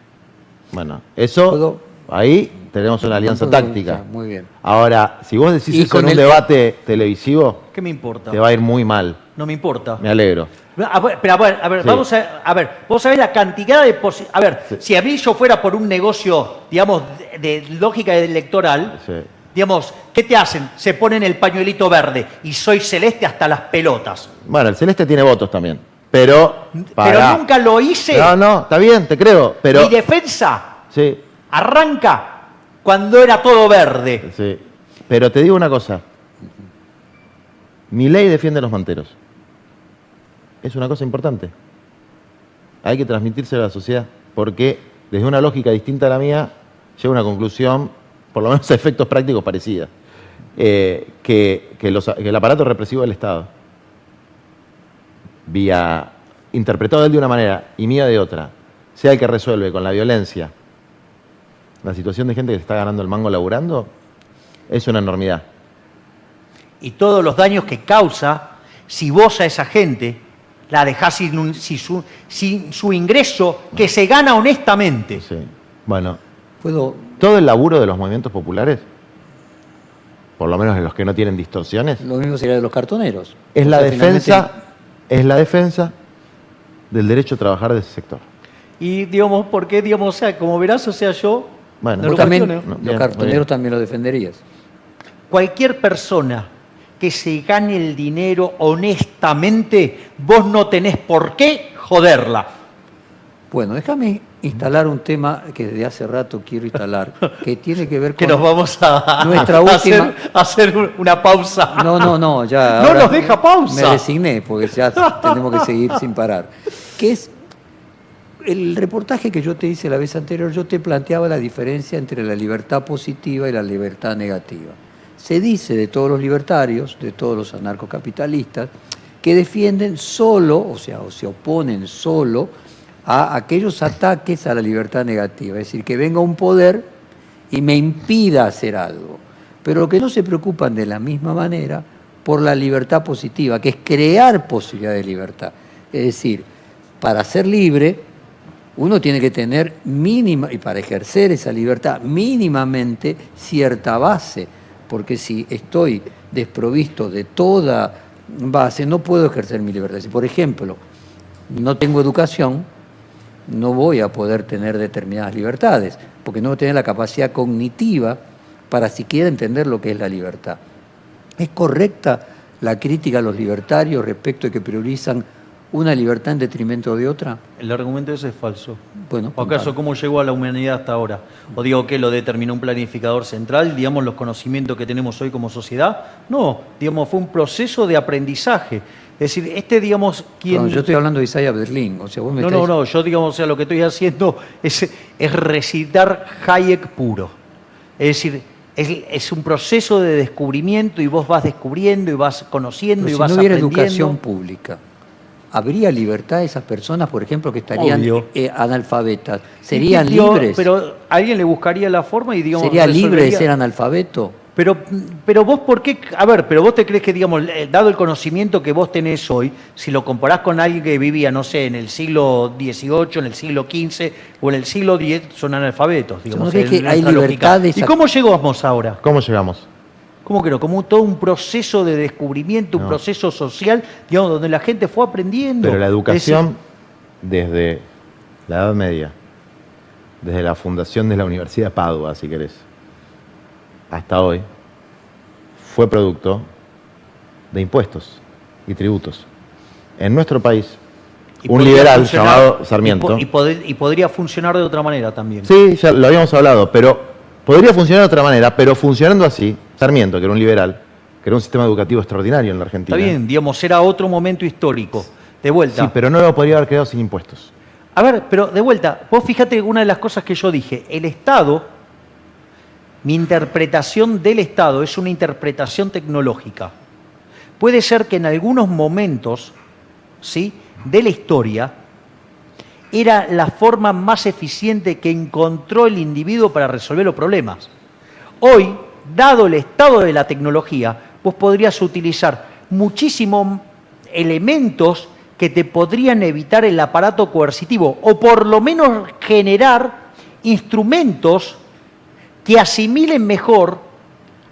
Bueno, eso, ahí tenemos una alianza táctica. Muy bien. Ahora, si vos decís eso en un debate televisivo, ¿qué me importa? Te va a ir muy mal. No me importa. Me alegro. Pero a ver, sí. Vamos a ver, vos sabés la cantidad de a ver, sí. Si a mí yo fuera por un negocio, digamos, de lógica electoral, sí, digamos, ¿qué te hacen? Se ponen el pañuelito verde y soy celeste hasta las pelotas. Bueno, el celeste tiene votos también, pero nunca lo hice. No, está bien, te creo, pero... Mi defensa, sí, arranca cuando era todo verde. Sí, pero te digo una cosa. Mi ley defiende a los manteros. Es una cosa importante. Hay que transmitírselo a la sociedad, porque desde una lógica distinta a la mía, llega a una conclusión, por lo menos a efectos prácticos parecida, que el aparato represivo del Estado, interpretado él de una manera y mía de otra, sea el que resuelve con la violencia la situación de gente que se está ganando el mango laburando, es una enormidad. Y todos los daños que causa si vos a esa gente la dejás sin su ingreso que se gana honestamente. Sí. Bueno, ¿Puedo? todo el laburo de los movimientos populares, por lo menos en los que no tienen distorsiones, Lo mismo sería de los cartoneros. es O la sea, defensa, finalmente, del derecho a trabajar de ese sector. Y, digamos, ¿por qué? Digamos, o sea, como verás, o sea, yo Bueno, no vos lo también, cuestiono. Bien, los cartoneros muy bien. también lo defenderías. Cualquier persona que se gane el dinero honestamente, vos no tenés por qué joderla. Bueno, déjame instalar un tema que desde hace rato quiero instalar, que tiene que ver con... Que nos vamos a, Nuestra a última- hacer una pausa. No, ya... No ahora nos deja pausa. Me resigné, porque ya tenemos que seguir sin parar. Que es el reportaje que yo te hice la vez anterior, yo te planteaba la diferencia entre la libertad positiva y la libertad negativa. Se dice de todos los libertarios, de todos los anarcocapitalistas, que defienden solo, o sea, o se oponen solo a aquellos ataques a la libertad negativa, es decir, que venga un poder y me impida hacer algo, pero que no se preocupan de la misma manera por la libertad positiva, que es crear posibilidad de libertad. Es decir, para ser libre, uno tiene que tener mínima, y para ejercer esa libertad, mínimamente cierta base, porque si estoy desprovisto de toda base, no puedo ejercer mi libertad. Si, por ejemplo, no tengo educación, no voy a poder tener determinadas libertades, porque no voy a tener la capacidad cognitiva para siquiera entender lo que es la libertad. ¿Es correcta la crítica a los libertarios respecto de que priorizan una libertad en detrimento de otra? El argumento ese es falso. Bueno, ¿O acaso cómo llegó a la humanidad hasta ahora? ¿O digo que lo determinó un planificador central, digamos, los conocimientos que tenemos hoy como sociedad? No, digamos, fue un proceso de aprendizaje. Es decir, digamos, quien... No, yo estoy hablando de Isaiah Berlin, o sea, vos me estás... No, yo digamos, o sea, lo que estoy haciendo es recitar Hayek puro. Es decir, es un proceso de descubrimiento y vos vas descubriendo y vas conociendo Pero y si vas no hubiera aprendiendo. educación pública, ¿habría libertad de esas personas, por ejemplo, que estarían Obvio. Analfabetas? ¿Serían Digo, libres? Pero alguien le buscaría la forma y, digamos, ¿Sería libre de resolvería. ser analfabeto? Pero vos, ¿por qué? A ver, pero vos te crees que, digamos, dado el conocimiento que vos tenés hoy, si lo comparás con alguien que vivía, no sé, en el siglo XVIII, en el siglo XV o en el siglo X, son analfabetos, digamos. ¿No crees en que hay nuestra libertad lógica. de ¿Y esa- cómo llegamos ahora? ¿Cómo llegamos? ¿Cómo que no? Como todo un proceso de descubrimiento, un No. proceso social, digamos, donde la gente fue aprendiendo. Pero la Es educación, desde la Edad Media, desde la fundación de la Universidad de Padua, si querés, hasta hoy, fue producto de impuestos y tributos. En nuestro país, y un podría liberal funcionar- llamado Sarmiento... Y podría funcionar de otra manera también. Sí, ya lo habíamos hablado, pero podría funcionar de otra manera, pero funcionando así, Sarmiento, que era un liberal, que era un sistema educativo extraordinario en la Argentina. Está bien, digamos, era otro momento histórico. De vuelta. Sí, pero no lo podría haber creado sin impuestos. A ver, pero de vuelta, vos fíjate una de las cosas que yo dije. El Estado, mi interpretación del Estado es una interpretación tecnológica. Puede ser que en algunos momentos, ¿sí?, de la historia, era la forma más eficiente que encontró el individuo para resolver los problemas. Hoy, dado el estado de la tecnología, vos podrías utilizar muchísimos elementos que te podrían evitar el aparato coercitivo, o por lo menos generar instrumentos que asimilen mejor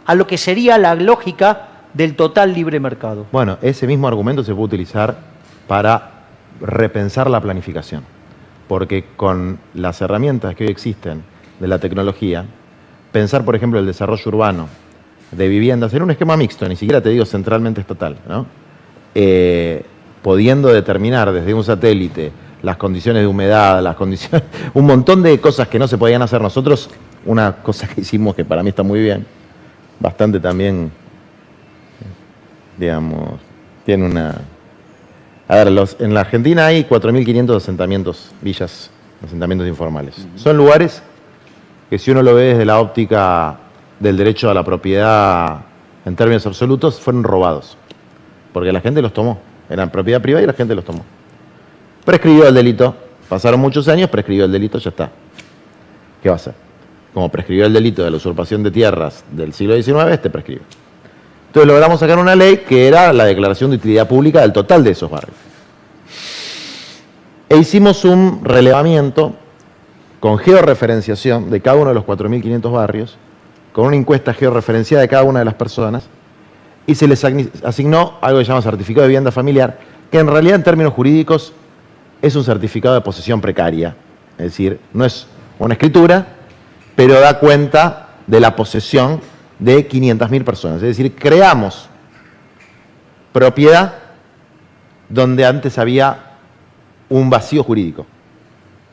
a lo que sería la lógica del total libre mercado. Bueno, ese mismo argumento se puede utilizar para repensar la planificación, porque con las herramientas que hoy existen de la tecnología, pensar, por ejemplo, el desarrollo urbano de viviendas en un esquema mixto, ni siquiera te digo centralmente estatal, ¿no? Pudiendo determinar desde un satélite las condiciones de humedad, las condiciones, un montón de cosas que no se podían hacer nosotros. Una cosa que hicimos que para mí está muy bien, bastante también, digamos, tiene una... A ver, en la Argentina hay 4.500 asentamientos, villas, asentamientos informales. Son lugares que, si uno lo ve desde la óptica del derecho a la propiedad en términos absolutos, fueron robados, porque la gente los tomó. Eran propiedad privada y la gente los tomó. Prescribió el delito, pasaron muchos años, prescribió el delito, ya está. ¿Qué va a hacer? Como prescribió el delito de la usurpación de tierras del siglo XIX, este prescribe. Entonces logramos sacar una ley que era la declaración de utilidad pública del total de esos barrios. E hicimos un relevamiento con georreferenciación de cada uno de los 4.500 barrios, con una encuesta georreferenciada de cada una de las personas, y se les asignó algo que se llama certificado de vivienda familiar, que en realidad en términos jurídicos es un certificado de posesión precaria. Es decir, no es una escritura, pero da cuenta de la posesión de 500.000 personas. Es decir, creamos propiedad donde antes había un vacío jurídico,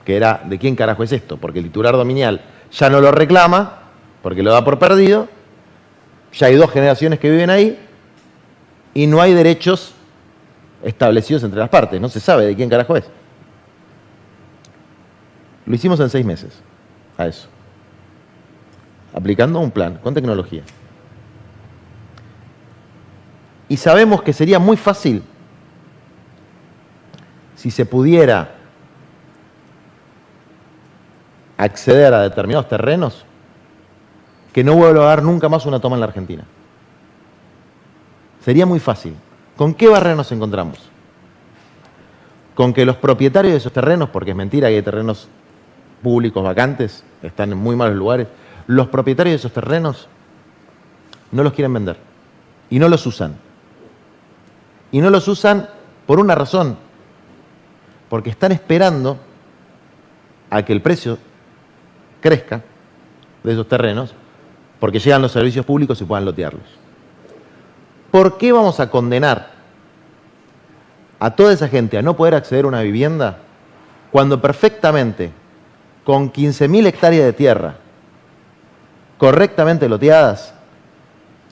que era ¿de quién carajo es esto? Porque el titular dominial ya no lo reclama, porque lo da por perdido, ya hay 2 generaciones que viven ahí y no hay derechos establecidos entre las partes, no se sabe de quién carajo es. Lo hicimos en 6 meses, a eso, aplicando un plan con tecnología. Y sabemos que sería muy fácil si se pudiera acceder a determinados terrenos, que no vuelva a haber nunca más una toma en la Argentina. Sería muy fácil. ¿Con qué barrera nos encontramos? Con que los propietarios de esos terrenos, porque es mentira que hay terrenos públicos vacantes, están en muy malos lugares, los propietarios de esos terrenos no los quieren vender y no los usan. Y no los usan por una razón, porque están esperando a que el precio crezca de esos terrenos, porque llegan los servicios públicos y puedan lotearlos. ¿Por qué vamos a condenar a toda esa gente a no poder acceder a una vivienda cuando perfectamente, con 15.000 hectáreas de tierra correctamente loteadas,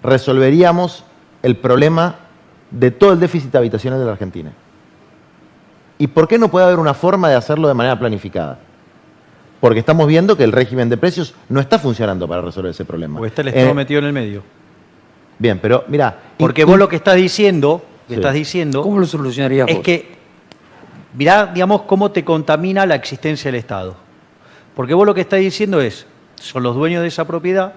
resolveríamos el problema de todo el déficit habitacional de la Argentina? ¿Y por qué no puede haber una forma de hacerlo de manera planificada? Porque estamos viendo que el régimen de precios no está funcionando para resolver ese problema. O está el Estado metido en el medio. Bien, pero mira... Porque vos lo que estás diciendo, ¿cómo lo solucionarías vos? Es que, mirá, digamos, cómo te contamina la existencia del Estado. Porque vos lo que estás diciendo es, son los dueños de esa propiedad,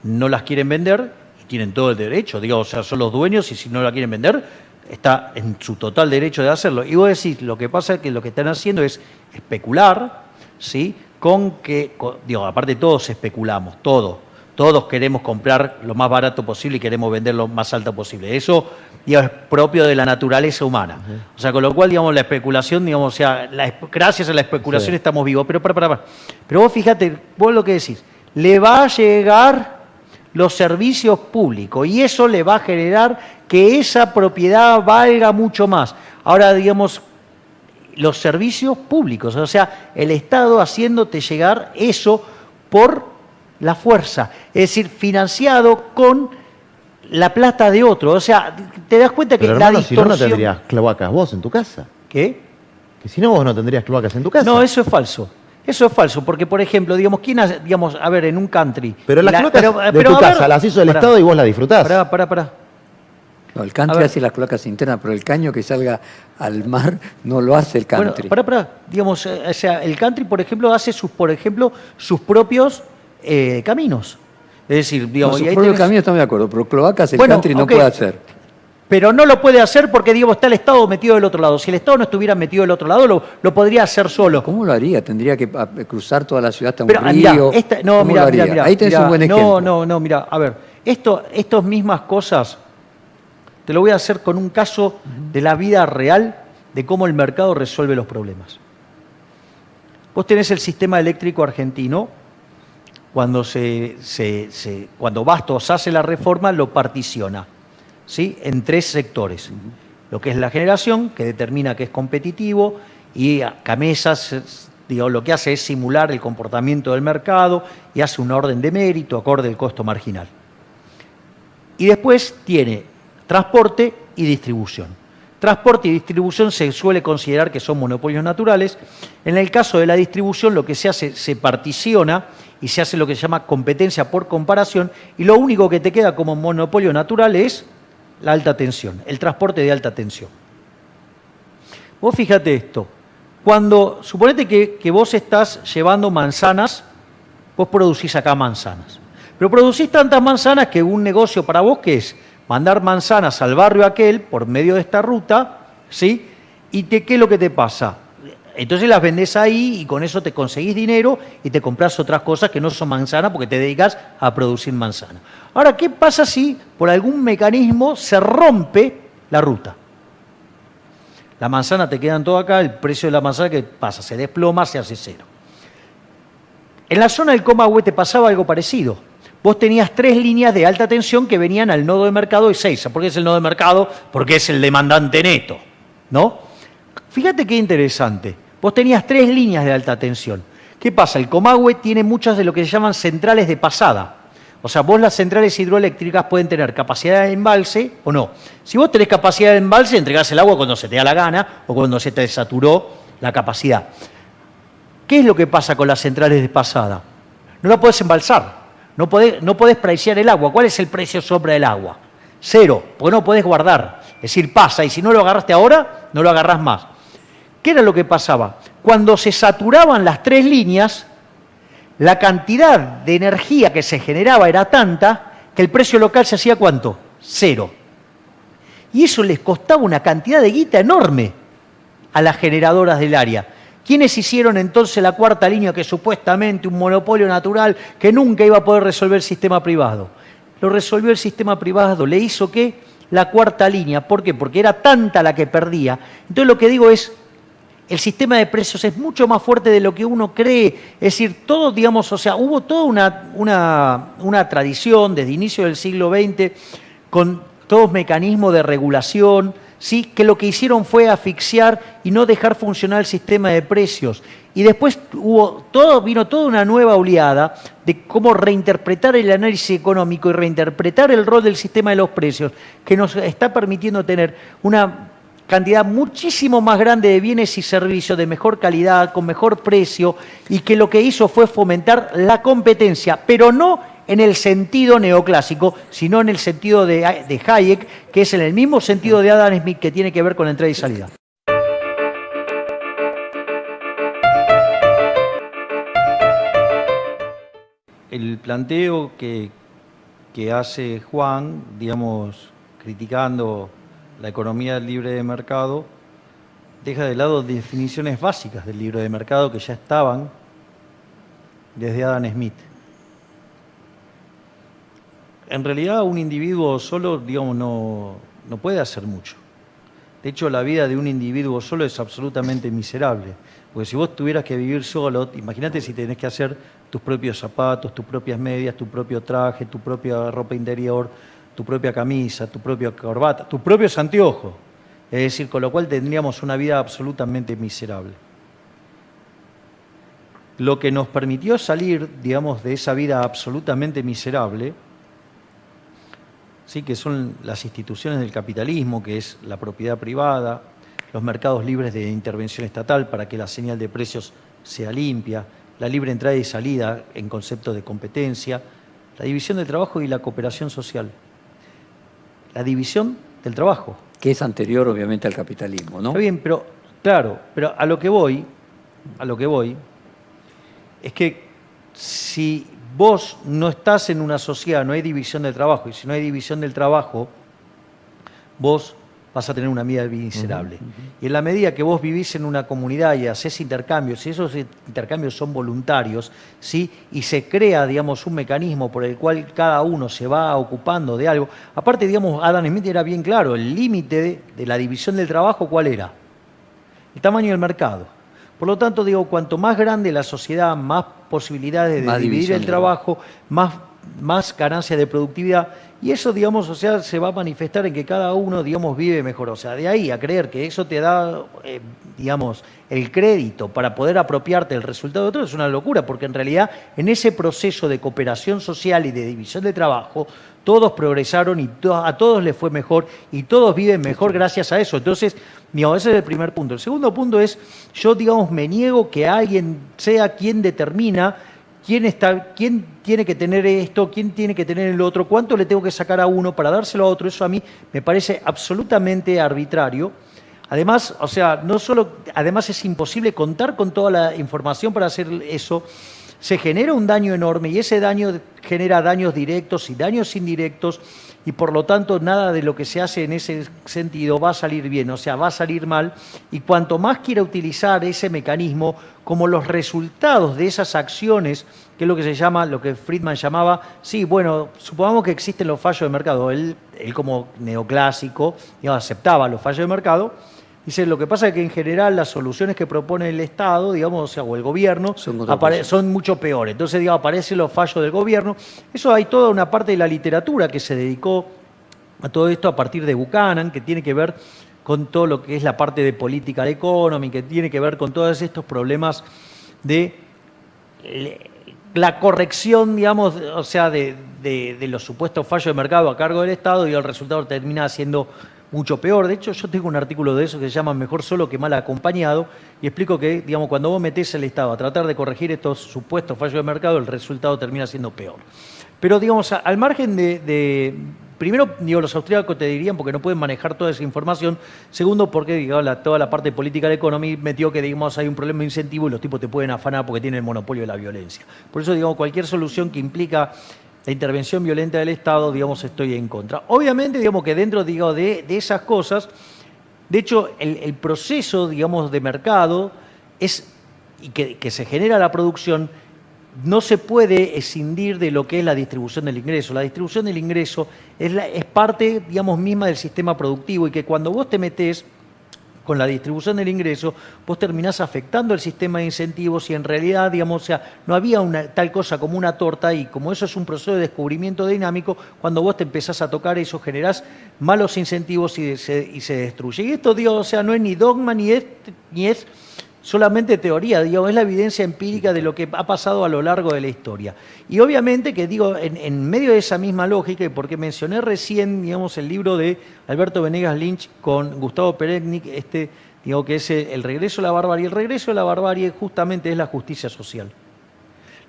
no las quieren vender y tienen todo el derecho, digamos, o sea, son los dueños y si no la quieren vender, está en su total derecho de hacerlo. Y vos decís, lo que pasa es que lo que están haciendo es especular, ¿sí? Aparte todos especulamos, todos queremos comprar lo más barato posible y queremos vender lo más alto posible. Eso, digamos, es propio de la naturaleza humana. O sea, con lo cual, digamos, la especulación, digamos, o sea, gracias a la especulación estamos vivos. Pero Pero vos fíjate, vos lo que decís, le va a llegar los servicios públicos y eso le va a generar que esa propiedad valga mucho más. Ahora, digamos, los servicios públicos, o sea, el Estado haciéndote llegar eso por la fuerza, es decir, financiado con la plata de otro. O sea, te das cuenta que pero, la hermano, distorsión... si no, no tendrías cloacas vos en tu casa. ¿Qué? Que si no, vos no tendrías cloacas en tu casa. No, eso es falso. Eso es falso, porque, por ejemplo, digamos, ¿quién hace, digamos, a ver, en un country... Pero las cloacas de tu casa las hizo el Estado y vos las disfrutás. No, el country hace las cloacas internas, pero el caño que salga al mar no lo hace el country. Bueno, digamos, o sea, el country, por ejemplo, hace sus propios caminos. Es decir, digamos... sus propios caminos estamos de acuerdo, pero cloacas el country no puede hacer. Pero no lo puede hacer porque, digamos, está el Estado metido del otro lado. Si el Estado no estuviera metido del otro lado, lo podría hacer solo. ¿Cómo lo haría? Tendría que cruzar toda la ciudad hasta un Mirá, río. mirá. Ahí tenés un buen ejemplo. No, mirá, a ver, estas mismas cosas te lo voy a hacer con un caso de la vida real de cómo el mercado resuelve los problemas. Vos tenés el sistema eléctrico argentino, cuando Bastos hace la reforma, lo particiona, ¿sí? En 3 sectores. Lo que es la generación, que determina que es competitivo, y Camesas, lo que hace es simular el comportamiento del mercado y hace un orden de mérito acorde al costo marginal. Y después tiene transporte y distribución. Transporte y distribución se suele considerar que son monopolios naturales. En el caso de la distribución, lo que se hace, se particiona y se hace lo que se llama competencia por comparación, y lo único que te queda como monopolio natural es la alta tensión, el transporte de alta tensión. Vos fíjate esto, suponete que vos estás llevando manzanas, vos producís acá manzanas, pero producís tantas manzanas que un negocio para vos, ¿qué es? Mandar manzanas al barrio aquel por medio de esta ruta, ¿sí? ¿Y qué es lo que te pasa? Entonces las vendés ahí y con eso te conseguís dinero y te compras otras cosas que no son manzana porque te dedicas a producir manzana. Ahora, ¿qué pasa si por algún mecanismo se rompe la ruta? La manzana te quedan todo acá, el precio de la manzana, ¿qué pasa? Se desploma, se hace cero. En la zona del Comahue te pasaba algo parecido. Vos tenías 3 líneas de alta tensión que venían al nodo de mercado de Ezeiza. ¿Por qué es el nodo de mercado? Porque es el demandante neto, ¿no? Fíjate qué interesante. Vos tenías 3 líneas de alta tensión. ¿Qué pasa? El Comahue tiene muchas de lo que se llaman centrales de pasada. O sea, vos las centrales hidroeléctricas pueden tener capacidad de embalse o no. Si vos tenés capacidad de embalse, entregás el agua cuando se te da la gana o cuando se te saturó la capacidad. ¿Qué es lo que pasa con las centrales de pasada? No la podés embalsar. No podés pricear el agua. ¿Cuál es el precio sobre el agua? 0, porque no podés guardar. Es decir, pasa, y si no lo agarraste ahora, no lo agarrás más. ¿Qué era lo que pasaba? Cuando se saturaban las 3 líneas, la cantidad de energía que se generaba era tanta que el precio local se hacía ¿cuánto? 0. Y eso les costaba una cantidad de guita enorme a las generadoras del área. ¿Quiénes hicieron entonces la 4ª línea, que supuestamente un monopolio natural que nunca iba a poder resolver el sistema privado? Lo resolvió el sistema privado, le hizo ¿qué? La 4ª línea. ¿Por qué? Porque era tanta la que perdía. Entonces lo que digo es, el sistema de precios es mucho más fuerte de lo que uno cree. Es decir, todo, digamos, o sea, hubo toda una tradición desde inicio del siglo XX con todos mecanismos de regulación, ¿sí? Que lo que hicieron fue asfixiar y no dejar funcionar el sistema de precios. Y después vino toda una nueva oleada de cómo reinterpretar el análisis económico y reinterpretar el rol del sistema de los precios, que nos está permitiendo tener una cantidad muchísimo más grande de bienes y servicios de mejor calidad, con mejor precio, y que lo que hizo fue fomentar la competencia, pero no en el sentido neoclásico, sino en el sentido de Hayek, que es en el mismo sentido de Adam Smith, que tiene que ver con entrada y salida. El planteo que hace Juan, digamos, criticando la economía libre de mercado, deja de lado definiciones básicas del libre de mercado que ya estaban desde Adam Smith. En realidad, un individuo solo, digamos, no puede hacer mucho. De hecho, la vida de un individuo solo es absolutamente miserable. Porque si vos tuvieras que vivir solo, imagínate si tenés que hacer tus propios zapatos, tus propias medias, tu propio traje, tu propia ropa interior, tu propia camisa, tu propia corbata, tus propios anteojos. Es decir, con lo cual tendríamos una vida absolutamente miserable. Lo que nos permitió salir, digamos, de esa vida absolutamente miserable, sí, que son las instituciones del capitalismo, que es la propiedad privada, los mercados libres de intervención estatal para que la señal de precios sea limpia, la libre entrada y salida en concepto de competencia, la división del trabajo y la cooperación social. La división del trabajo. Que es anterior, obviamente, al capitalismo, ¿no? Está bien, pero claro, pero a lo que voy es que si vos no estás en una sociedad, no hay división del trabajo, y si no hay división del trabajo, vos vas a tener una vida miserable. Y en la medida que vos vivís en una comunidad y hacés intercambios, y esos intercambios son voluntarios, ¿sí? Y se crea, digamos, un mecanismo por el cual cada uno se va ocupando de algo. Aparte, digamos, Adam Smith era bien claro, el límite de la división del trabajo, ¿cuál era? El tamaño del mercado. Por lo tanto, digo, cuanto más grande la sociedad, más posibilidades de dividir el trabajo, más ganancia de productividad. Y eso, digamos, o sea, se va a manifestar en que cada uno, digamos, vive mejor. O sea, de ahí a creer que eso te da, digamos, el crédito para poder apropiarte del resultado de otro es una locura, porque en realidad en ese proceso de cooperación social y de división de trabajo, todos progresaron y a todos les fue mejor y todos viven mejor gracias a eso. Entonces, digamos, ese es el primer punto. El segundo punto es, yo, digamos, me niego que alguien sea quien determina quién tiene que tener esto, quién tiene que tener el otro, cuánto le tengo que sacar a uno para dárselo a otro. Eso a mí me parece absolutamente arbitrario. Además, o sea, además es imposible contar con toda la información para hacer eso, se genera un daño enorme y ese daño genera daños directos y daños indirectos y por lo tanto nada de lo que se hace en ese sentido va a salir bien, o sea, va a salir mal y cuanto más quiera utilizar ese mecanismo como los resultados de esas acciones, que es lo que se llama, lo que Friedman llamaba, sí, bueno, supongamos que existen los fallos de mercado, él como neoclásico, digamos, aceptaba los fallos de mercado. Dice, lo que pasa es que en general las soluciones que propone el Estado, digamos, o sea, o el gobierno, son mucho peores. Entonces, digamos, aparecen los fallos del gobierno. Eso hay toda una parte de la literatura que se dedicó a todo esto a partir de Buchanan, que tiene que ver con todo lo que es la parte de political economy, que tiene que ver con todos estos problemas de la corrección, digamos, o sea, de los supuestos fallos de mercado a cargo del Estado y el resultado termina siendo mucho peor. De hecho, yo tengo un artículo de eso que se llama Mejor solo que mal acompañado y explico que, digamos, cuando vos metés al Estado a tratar de corregir estos supuestos fallos de mercado, el resultado termina siendo peor. Pero, digamos, al margen primero, digo, los austríacos te dirían porque no pueden manejar toda esa información. Segundo, porque, digamos, toda la parte de política de economía metió que, digamos, hay un problema de incentivo y los tipos te pueden afanar porque tienen el monopolio de la violencia. Por eso, digamos, cualquier solución que implica la intervención violenta del Estado, digamos, estoy en contra. Obviamente, digamos, que dentro, digamos, de esas cosas, de hecho, el proceso, digamos, de mercado y que se genera la producción, no se puede escindir de lo que es la distribución del ingreso. La distribución del ingreso es parte, digamos, misma del sistema productivo y que cuando vos te metés con la distribución del ingreso, vos terminás afectando el sistema de incentivos y en realidad, digamos, o sea, no había tal cosa como una torta y como eso es un proceso de descubrimiento dinámico, cuando vos te empezás a tocar eso, generás malos incentivos y se destruye. Y esto, digo, o sea, no es ni dogma ni es solamente teoría, digamos, es la evidencia empírica de lo que ha pasado a lo largo de la historia. Y obviamente que, digo, en medio de esa misma lógica, y porque mencioné recién, digamos, el libro de Alberto Venegas Lynch con Gustavo Peregnik, digo, que es El regreso a la barbarie. El regreso a la barbarie justamente es la justicia social.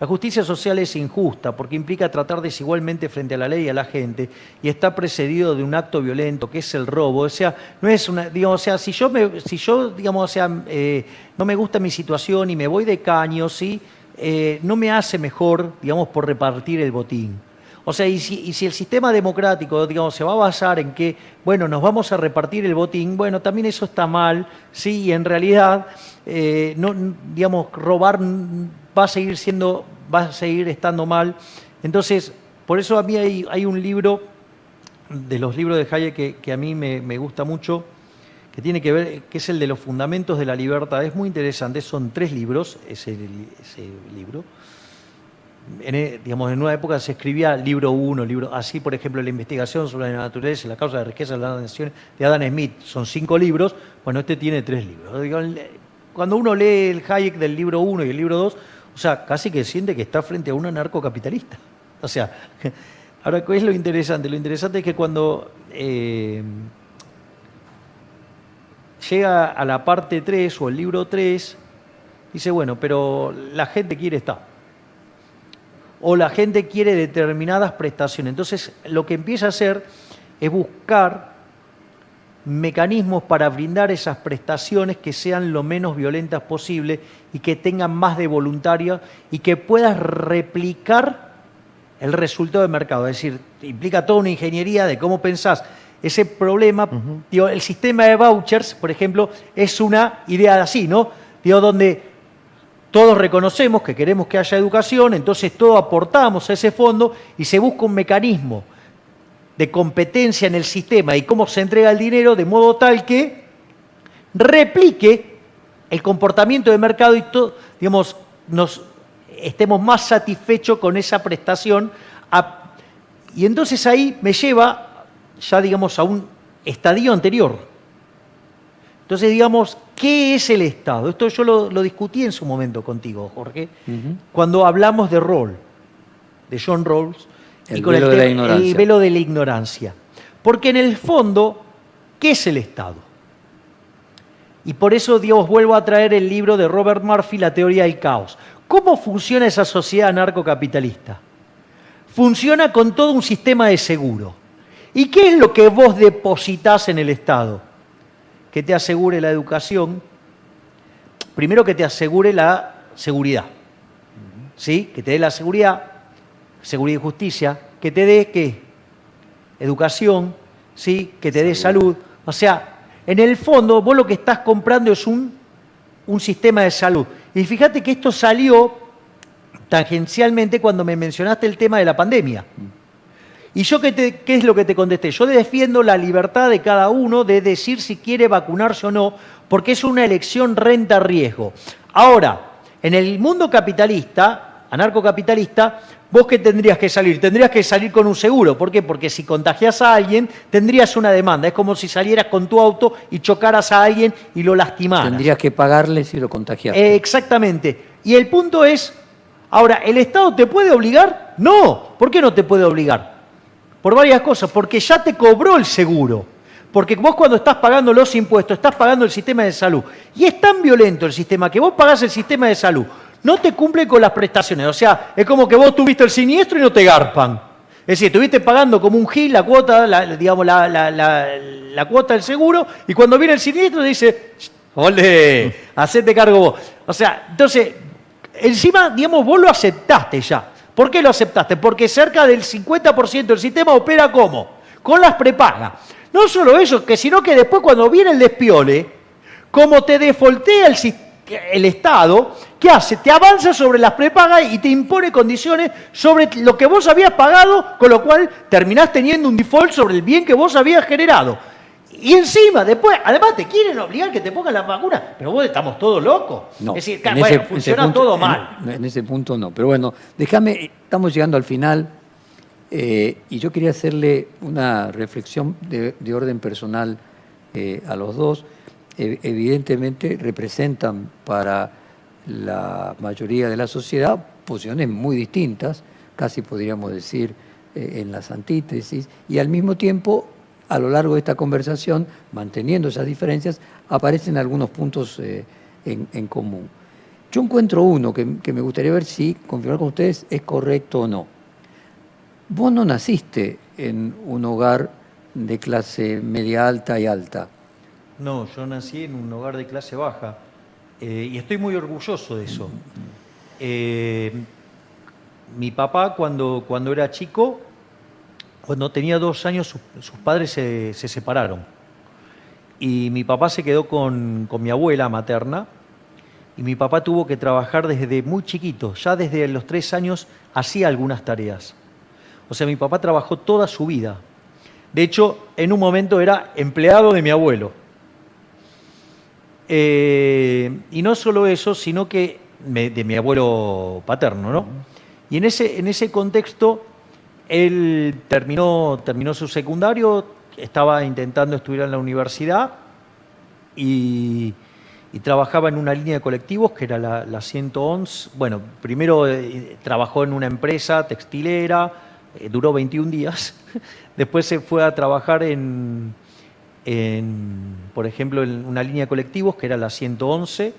La justicia social es injusta porque implica tratar desigualmente frente a la ley y a la gente y está precedido de un acto violento que es el robo. O sea, no es una, digamos, o sea, si yo digamos, o sea, no me gusta mi situación y me voy de caño, ¿sí? No me hace mejor, digamos, por repartir el botín. O sea, y si el sistema democrático, digamos, se va a basar en que, bueno, nos vamos a repartir el botín, bueno, también eso está mal, sí, y en realidad, no, digamos, robar va a seguir estando mal. Entonces, por eso a mí hay un libro, de los libros de Hayek que a mí me gusta mucho, que tiene que ver, que es el de los fundamentos de la libertad. Es muy interesante, son 3 libros, ese libro. Digamos, en una época se escribía libro 1, así, por ejemplo, la investigación sobre la naturaleza y la causa de riqueza de las naciones de Adam Smith, son 5 libros, bueno, este tiene 3 libros. Cuando uno lee el Hayek del libro 1 y el libro 2, o sea, casi que siente que está frente a un anarcocapitalista. O sea, ahora, ¿qué es lo interesante? Lo interesante es que cuando llega a la parte 3 o el libro 3, dice, bueno, pero la gente quiere estar. O la gente quiere determinadas prestaciones. Entonces, lo que empieza a hacer es buscar mecanismos para brindar esas prestaciones que sean lo menos violentas posible y que tengan más de voluntario y que puedas replicar el resultado de mercado. Es decir, implica toda una ingeniería de cómo pensás ese problema. Digo, el sistema de vouchers, por ejemplo, es una idea así, ¿no? Digo, donde todos reconocemos que queremos que haya educación, entonces todos aportamos a ese fondo y se busca un mecanismo de competencia en el sistema y cómo se entrega el dinero de modo tal que replique el comportamiento de mercado y digamos, nos estemos más satisfechos con esa prestación. Y entonces ahí me lleva ya, digamos, a un estadio anterior. Entonces, digamos, ¿qué es el Estado? Esto yo lo discutí en su momento contigo, Jorge, cuando hablamos de Rawls, de John Rawls, el velo de la ignorancia. El velo de la ignorancia. Porque en el fondo, ¿qué es el Estado? Y por eso, Dios, vuelvo a traer el libro de Robert Murphy, La teoría del caos. ¿Cómo funciona esa sociedad anarcocapitalista? Funciona con todo un sistema de seguro. ¿Y qué es lo que vos depositás en el Estado? Que te asegure la educación, primero que te asegure la seguridad. ¿sí? Que te dé la seguridad y justicia, que te dé, ¿qué? Educación, ¿sí? Que te dé salud. O sea, en el fondo, vos lo que estás comprando es un sistema de salud. Y fíjate que esto salió tangencialmente cuando me mencionaste el tema de la pandemia. ¿Y yo qué es lo que te contesté? Yo defiendo la libertad de cada uno de decir si quiere vacunarse o no, porque es una elección renta-riesgo. Ahora, en el mundo capitalista, anarcocapitalista, ¿vos qué tendrías que salir? Tendrías que salir con un seguro. ¿Por qué? Porque si contagias a alguien, tendrías una demanda. Es como si salieras con tu auto y chocaras a alguien y lo lastimaras. Tendrías que pagarle si lo contagiaste. Exactamente. Y el punto es, ahora, ¿el Estado te puede obligar? No. ¿Por qué no te puede obligar? Por varias cosas. Porque ya te cobró el seguro. Porque vos cuando estás pagando los impuestos, estás pagando el sistema de salud. Y es tan violento el sistema que vos pagás el sistema de salud. No te cumple con las prestaciones. O sea, es como que vos tuviste el siniestro y no te garpan. Es decir, estuviste pagando como un gil la cuota, la cuota del seguro, y cuando viene el siniestro te dice, ¡ole! Hacete cargo vos. O sea, entonces, encima, digamos, vos lo aceptaste ya. ¿Por qué lo aceptaste? Porque cerca del 50% del sistema opera ¿cómo? Con las prepagas. No solo eso, sino que después cuando viene el despiole, como te defoltea el Estado, ¿qué hace? Te avanza sobre las prepagas y te impone condiciones sobre lo que vos habías pagado, con lo cual terminás teniendo un default sobre el bien que vos habías generado. Y encima, después, además te quieren obligar que te pongan la vacuna, pero vos estamos todos locos. No, es decir, bueno, funciona todo mal. En ese punto no. Pero bueno, estamos llegando al final y yo quería hacerle una reflexión de orden personal a los dos. Evidentemente representan para la mayoría de la sociedad posiciones muy distintas, casi podríamos decir en las antítesis, y al mismo tiempo, a lo largo de esta conversación, manteniendo esas diferencias, aparecen algunos puntos en común. Yo encuentro uno que me gustaría ver si confirmar con ustedes es correcto o no. Vos no naciste en un hogar de clase media alta y alta. No, yo nací en un hogar de clase baja y estoy muy orgulloso de eso. Mi papá cuando era chico, cuando tenía 2 años, sus padres se separaron. Y mi papá se quedó con mi abuela materna y mi papá tuvo que trabajar desde muy chiquito, ya desde los 3 años hacía algunas tareas. O sea, mi papá trabajó toda su vida. De hecho, en un momento era empleado de mi abuelo. Y no solo eso, sino que de mi abuelo paterno, ¿no? Y en ese contexto, él terminó su secundario, estaba intentando estudiar en la universidad y trabajaba en una línea de colectivos que era la 111. Bueno, primero trabajó en una empresa textilera, duró 21 días. Después se fue a trabajar por ejemplo, en una línea de colectivos que era la 111.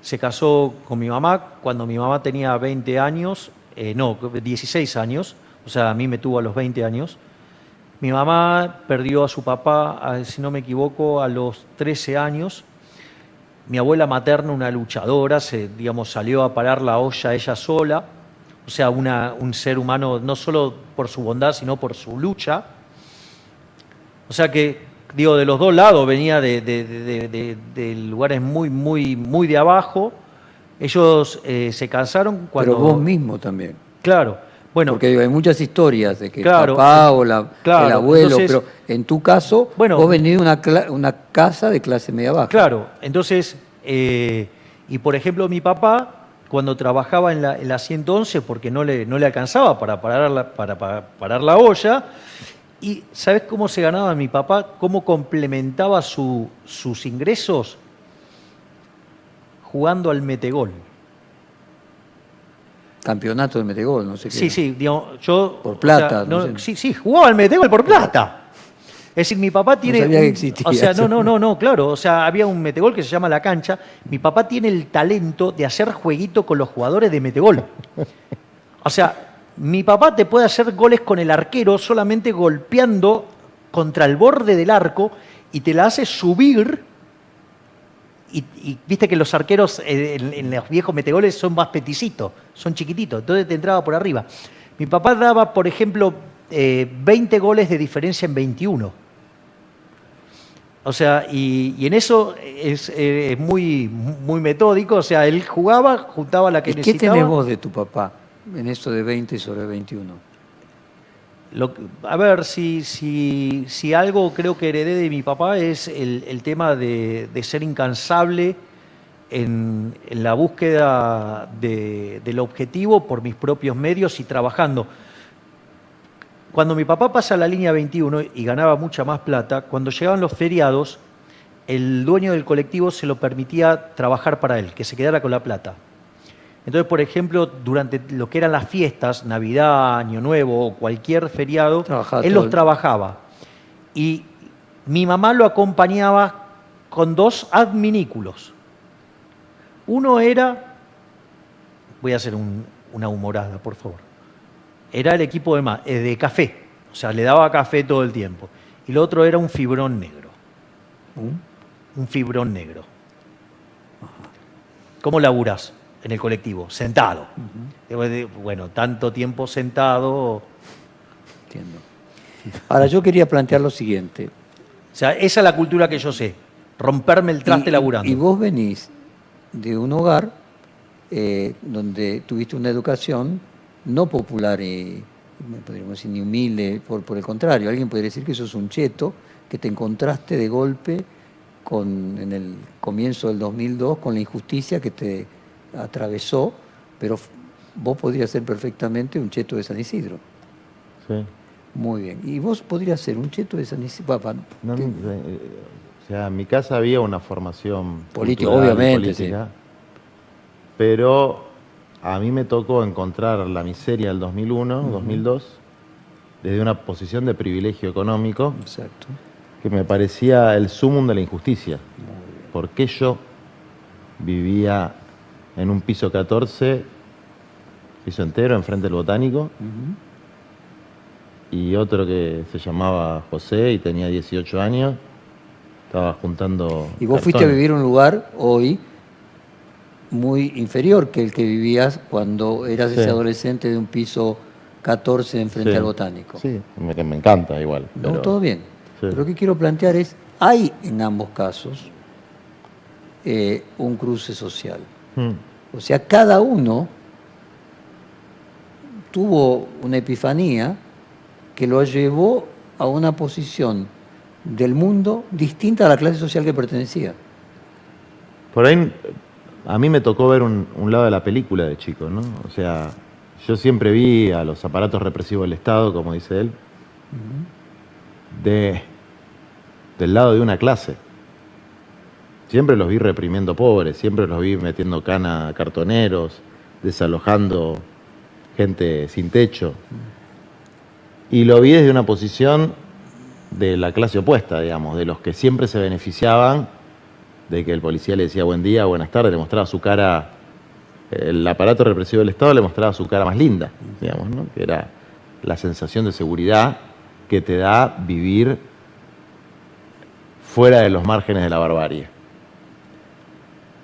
Se casó con mi mamá cuando mi mamá tenía 16 años, o sea, a mí me tuvo a los 20 años. Mi mamá perdió a su papá, si no me equivoco, a los 13 años. Mi abuela materna, una luchadora, salió a parar la olla ella sola, o sea, un ser humano no solo por su bondad, sino por su lucha. O sea que de los dos lados, venía de lugares muy, muy, muy de abajo. Ellos se casaron cuando... Pero vos mismo también. Claro. Bueno, porque hay muchas historias de que claro, el papá o el abuelo, entonces, pero en tu caso, vos venís de una casa de clase media baja. Claro, entonces, y por ejemplo mi papá, cuando trabajaba en la 111, porque no le alcanzaba para parar la olla. ¿Y sabes cómo se ganaba mi papá? ¿Cómo complementaba sus ingresos? Jugando al metegol. Campeonato de metegol, no sé qué. Sí, digamos, yo... Por plata. O sea, no sé. Sí, jugaba al metegol por plata. Es decir, mi papá tiene... No sabía que existía. O sea, no, claro. O sea, había un metegol que se llama La Cancha. Mi papá tiene el talento de hacer jueguito con los jugadores de metegol. O sea... Mi papá te puede hacer goles con el arquero solamente golpeando contra el borde del arco y te la hace subir y viste que los arqueros en los viejos metegoles son más peticitos, son chiquititos, entonces te entraba por arriba. Mi papá daba, por ejemplo, 20 goles de diferencia en 21. O sea, y en eso es muy, muy metódico. O sea, él jugaba, juntaba la que ¿Y qué necesitaba. tenés vos de tu papá en eso de 20 sobre 21? A ver, si algo creo que heredé de mi papá es el tema de ser incansable en la búsqueda del objetivo por mis propios medios y trabajando. Cuando mi papá pasa a la línea 21 y ganaba mucha más plata, cuando llegaban los feriados, el dueño del colectivo se lo permitía trabajar para él, que se quedara con la plata. Entonces, por ejemplo, durante lo que eran las fiestas, Navidad, Año Nuevo o cualquier feriado, él los trabajaba. Y mi mamá lo acompañaba con 2 adminículos. Uno era, voy a hacer una humorada, por favor, era el equipo de café, o sea, le daba café todo el tiempo. Y lo otro era un fibrón negro. Un fibrón negro. ¿Cómo laburás en el colectivo? Sentado. Bueno, tanto tiempo sentado. Entiendo. Ahora, yo quería plantear lo siguiente. O sea, esa es la cultura que yo sé. Romperme el traste laburando. Y vos venís de un hogar donde tuviste una educación no popular, podríamos decir, ni humilde, por el contrario. Alguien podría decir que sos un cheto, que te encontraste de golpe en el comienzo del 2002 con la injusticia que te atravesó, pero vos podrías ser perfectamente un cheto de San Isidro. Sí. Muy bien. ¿Y vos podrías ser un cheto de San Isidro? No, o sea, en mi casa había una formación política, cultural, obviamente, política, sí. Pero a mí me tocó encontrar la miseria del 2001, 2002, desde una posición de privilegio económico. Exacto. Que me parecía el sumum de la injusticia. Porque yo vivía en un piso 14, piso entero, enfrente del Botánico, y otro que se llamaba José y tenía 18 años, estaba juntando Y vos cartones. fuiste a vivir en un lugar hoy muy inferior que el que vivías cuando eras ese adolescente de un piso 14 enfrente al Botánico. Sí, me encanta igual. No, pero... todo bien. Sí. Pero lo que quiero plantear es, hay en ambos casos un cruce social. O sea, cada uno tuvo una epifanía que lo llevó a una posición del mundo distinta a la clase social que pertenecía. Por ahí, a mí me tocó ver un lado de la película de chico, ¿no? O sea, yo siempre vi a los aparatos represivos del Estado, como dice él, del lado de una clase. Siempre los vi reprimiendo pobres, siempre los vi metiendo cana a cartoneros, desalojando gente sin techo. Y lo vi desde una posición de la clase opuesta, digamos, de los que siempre se beneficiaban de que el policía le decía buen día, buenas tardes, le mostraba su cara, el aparato represivo del Estado le mostraba su cara más linda, digamos, ¿no? Que era la sensación de seguridad que te da vivir fuera de los márgenes de la barbarie.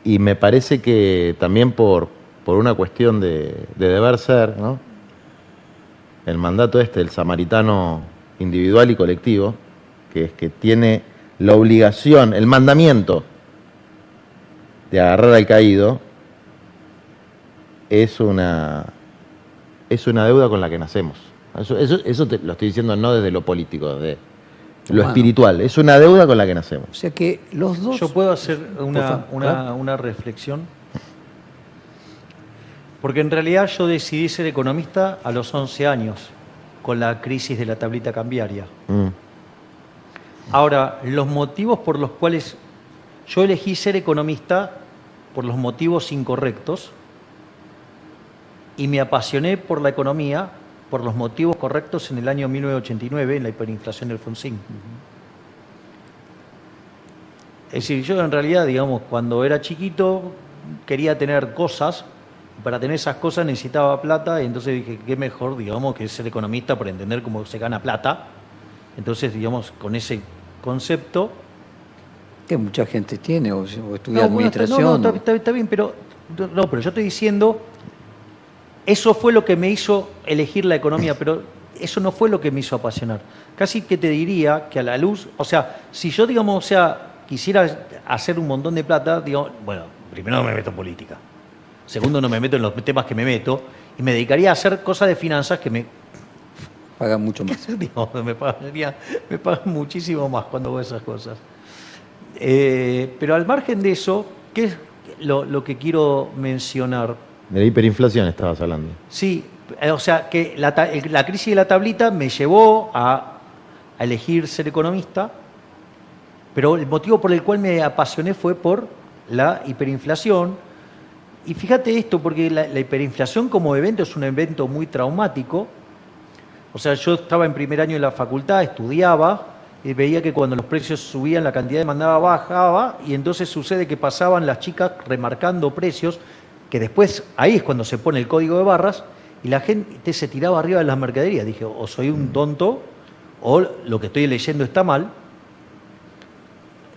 Y me parece que también por una cuestión de deber ser, ¿no? El mandato el samaritano individual y colectivo, que es que tiene la obligación, el mandamiento de agarrar al caído, es una deuda con la que nacemos. Eso te lo estoy diciendo no desde lo político, desde lo espiritual. Es una deuda con la que nacemos. O sea que los dos... Yo puedo hacer una reflexión. Porque en realidad yo decidí ser economista a los 11 años, con la crisis de la tablita cambiaria. Ahora, los motivos por los cuales yo elegí ser economista, por los motivos incorrectos, y me apasioné por la economía por los motivos correctos en el año 1989, en la hiperinflación del Alfonsín. Es decir, yo en realidad, digamos, cuando era chiquito quería tener cosas, y para tener esas cosas necesitaba plata, y entonces dije, qué mejor, digamos, que ser economista para entender cómo se gana plata. Entonces, digamos, con ese concepto Que mucha gente tiene, o estudia No, bueno, administración. está bien, pero pero yo estoy diciendo, eso fue lo que me hizo elegir la economía, pero eso no fue lo que me hizo apasionar. Casi que te diría que a la luz, o sea, si yo, digamos, o sea, quisiera hacer un montón de plata, digo, bueno, primero no me meto en política, segundo no me meto en los temas que me meto, y me dedicaría a hacer cosas de finanzas que me, Pagan mucho más. digo, me pagan muchísimo más cuando hago esas cosas. Pero al margen de eso, ¿qué es lo que quiero mencionar? De la hiperinflación estabas hablando. Sí, o sea, que la crisis de la tablita me llevó a elegir ser economista, pero el motivo por el cual me apasioné fue por la hiperinflación. Y fíjate esto, porque la hiperinflación como evento es un evento muy traumático. O sea, yo estaba en primer año de la facultad, estudiaba, y veía que cuando los precios subían, la cantidad demandada bajaba, y entonces sucede que pasaban las chicas remarcando precios, que después ahí es cuando se pone el código de barras, y la gente se tiraba arriba de las mercaderías. Dije, o soy un tonto, o lo que estoy leyendo está mal.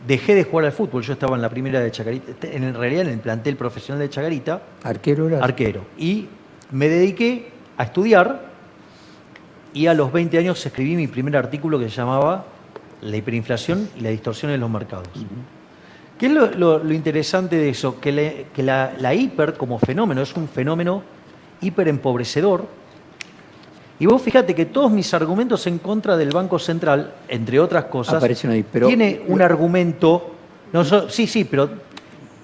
Dejé de jugar al fútbol, yo estaba en la primera de Chacarita, en realidad en el plantel profesional de Chacarita, Arquero era. arquero, y me dediqué a estudiar, y a los 20 años escribí mi primer artículo que se llamaba La hiperinflación y la distorsión en los mercados. ¿Qué es lo interesante de eso? Que la hiper como fenómeno es un fenómeno hiperempobrecedor. Y vos fíjate que todos mis argumentos en contra del Banco Central, entre otras cosas, Aparecen ahí, pero- tiene un argumento, sí, pero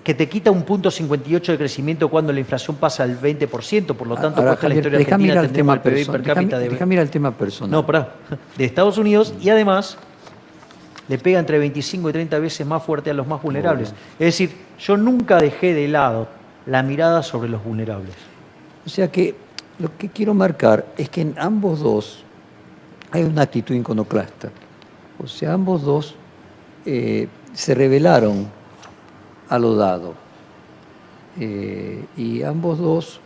que te quita un punto 58 de crecimiento cuando la inflación pasa al 20%, por lo tanto, Ahora, cuesta la Javier, historia déjame ir argentina, al tendremos tema el PBI per personal. cápita de... Déjame ir al tema personal. No, pará, de Estados Unidos, y además le pega entre 25 y 30 veces más fuerte a los más vulnerables. Es decir, yo nunca dejé de lado la mirada sobre los vulnerables. O sea que lo que quiero marcar es que en ambos dos hay una actitud iconoclasta. O sea, ambos dos se rebelaron a lo dado. Y ambos dos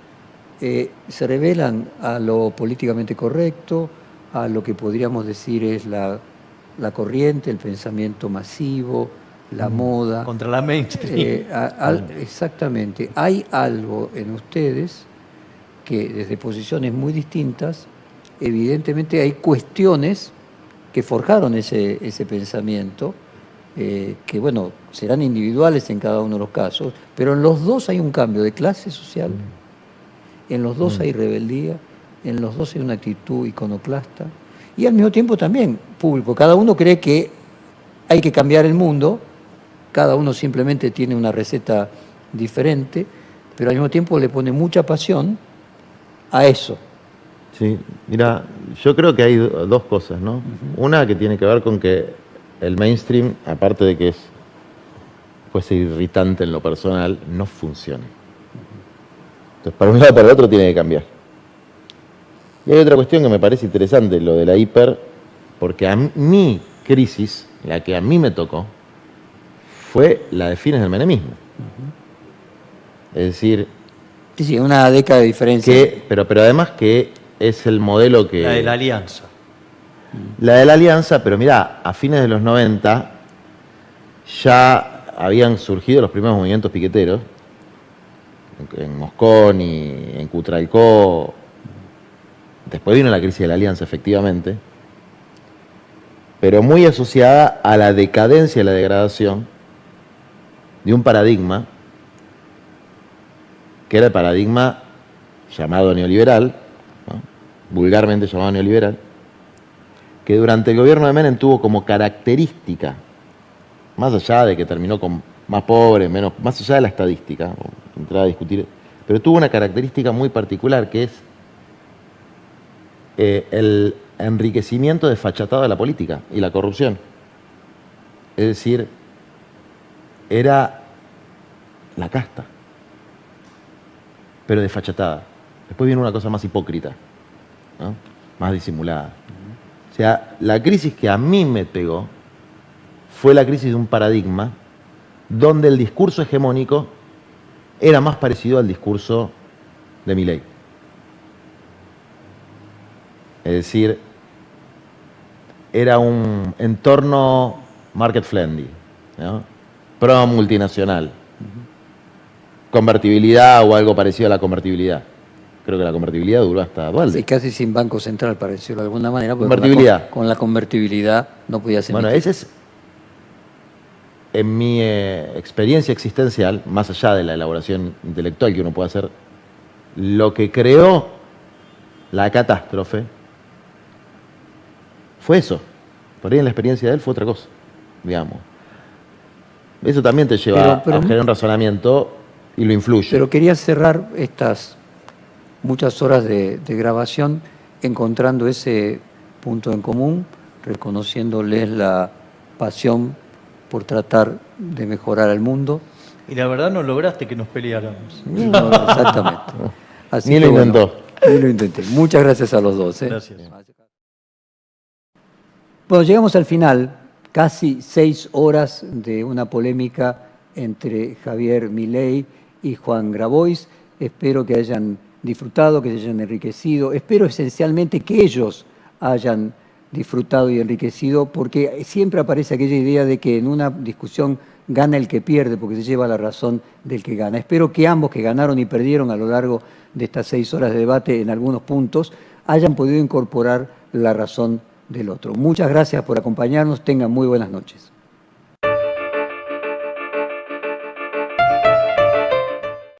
se rebelan a lo políticamente correcto, a lo que podríamos decir es la corriente, el pensamiento masivo, la moda. Contra la mainstream. Exactamente. Hay algo en ustedes que desde posiciones muy distintas, evidentemente hay cuestiones que forjaron ese pensamiento, que bueno, serán individuales en cada uno de los casos, pero en los dos hay un cambio de clase social, en los dos hay rebeldía, en los dos hay una actitud iconoclasta, y al mismo tiempo también público. Cada uno cree que hay que cambiar el mundo, cada uno simplemente tiene una receta diferente, pero al mismo tiempo le pone mucha pasión a eso. Sí, mira, yo creo que hay dos cosas, ¿no? Una que tiene que ver con que el mainstream, aparte de que puede ser irritante en lo personal, no funciona. Entonces, para un lado y para el otro tiene que cambiar. Y hay otra cuestión que me parece interesante, lo de la hiper, porque a mi crisis, la que a mí me tocó, fue la de fines del menemismo. Es decir, Sí, una década de diferencia. pero además que es el modelo que... La de la alianza. La de la alianza, pero mirá, a fines de los 90 ya habían surgido los primeros movimientos piqueteros, en Mosconi, en Cutralcó. Después vino la crisis de la alianza, efectivamente, pero muy asociada a la decadencia y la degradación de un paradigma, que era el paradigma llamado neoliberal, ¿no? Vulgarmente llamado neoliberal, que durante el gobierno de Menem tuvo como característica, más allá de que terminó con más pobres, menos, más allá de la estadística, entrar a discutir, pero tuvo una característica muy particular, que es el enriquecimiento desfachatado de la política y la corrupción. Es decir, era la casta, pero desfachatada. Después viene una cosa más hipócrita, ¿no? Más disimulada. O sea, la crisis que a mí me pegó fue la crisis de un paradigma donde el discurso hegemónico era más parecido al discurso de Milei. Es decir, era un entorno market friendly, ¿no? pro multinacional. Convertibilidad o algo parecido a la convertibilidad. Creo que la convertibilidad duró hasta Duhalde. Sí, casi sin Banco Central, para decirlo de alguna manera. Porque Convertibilidad. Con la convertibilidad no podía ser. Bueno, ese es, en mi experiencia existencial, más allá de la elaboración intelectual que uno puede hacer, lo que creó la catástrofe fue eso. Por ahí en la experiencia de él fue otra cosa, digamos. Eso también te lleva Pero a generar un razonamiento y lo influye. Pero quería cerrar estas muchas horas de grabación encontrando ese punto en común, reconociéndoles la pasión por tratar de mejorar al mundo. Y la verdad no lograste que nos peleáramos. No, exactamente. Así Ni que, lo bueno, intentó. ni lo intenté. Muchas gracias a los dos. Gracias. Bueno, llegamos al final, casi 6 horas de una polémica entre Javier Milei y Juan Grabois. Espero que hayan disfrutado, que se hayan enriquecido. Espero esencialmente que ellos hayan disfrutado y enriquecido, porque siempre aparece aquella idea de que en una discusión gana el que pierde, porque se lleva la razón del que gana. Espero que ambos, que ganaron y perdieron a lo largo de estas 6 horas de debate en algunos puntos, hayan podido incorporar la razón del otro. Muchas gracias por acompañarnos. Tengan muy buenas noches.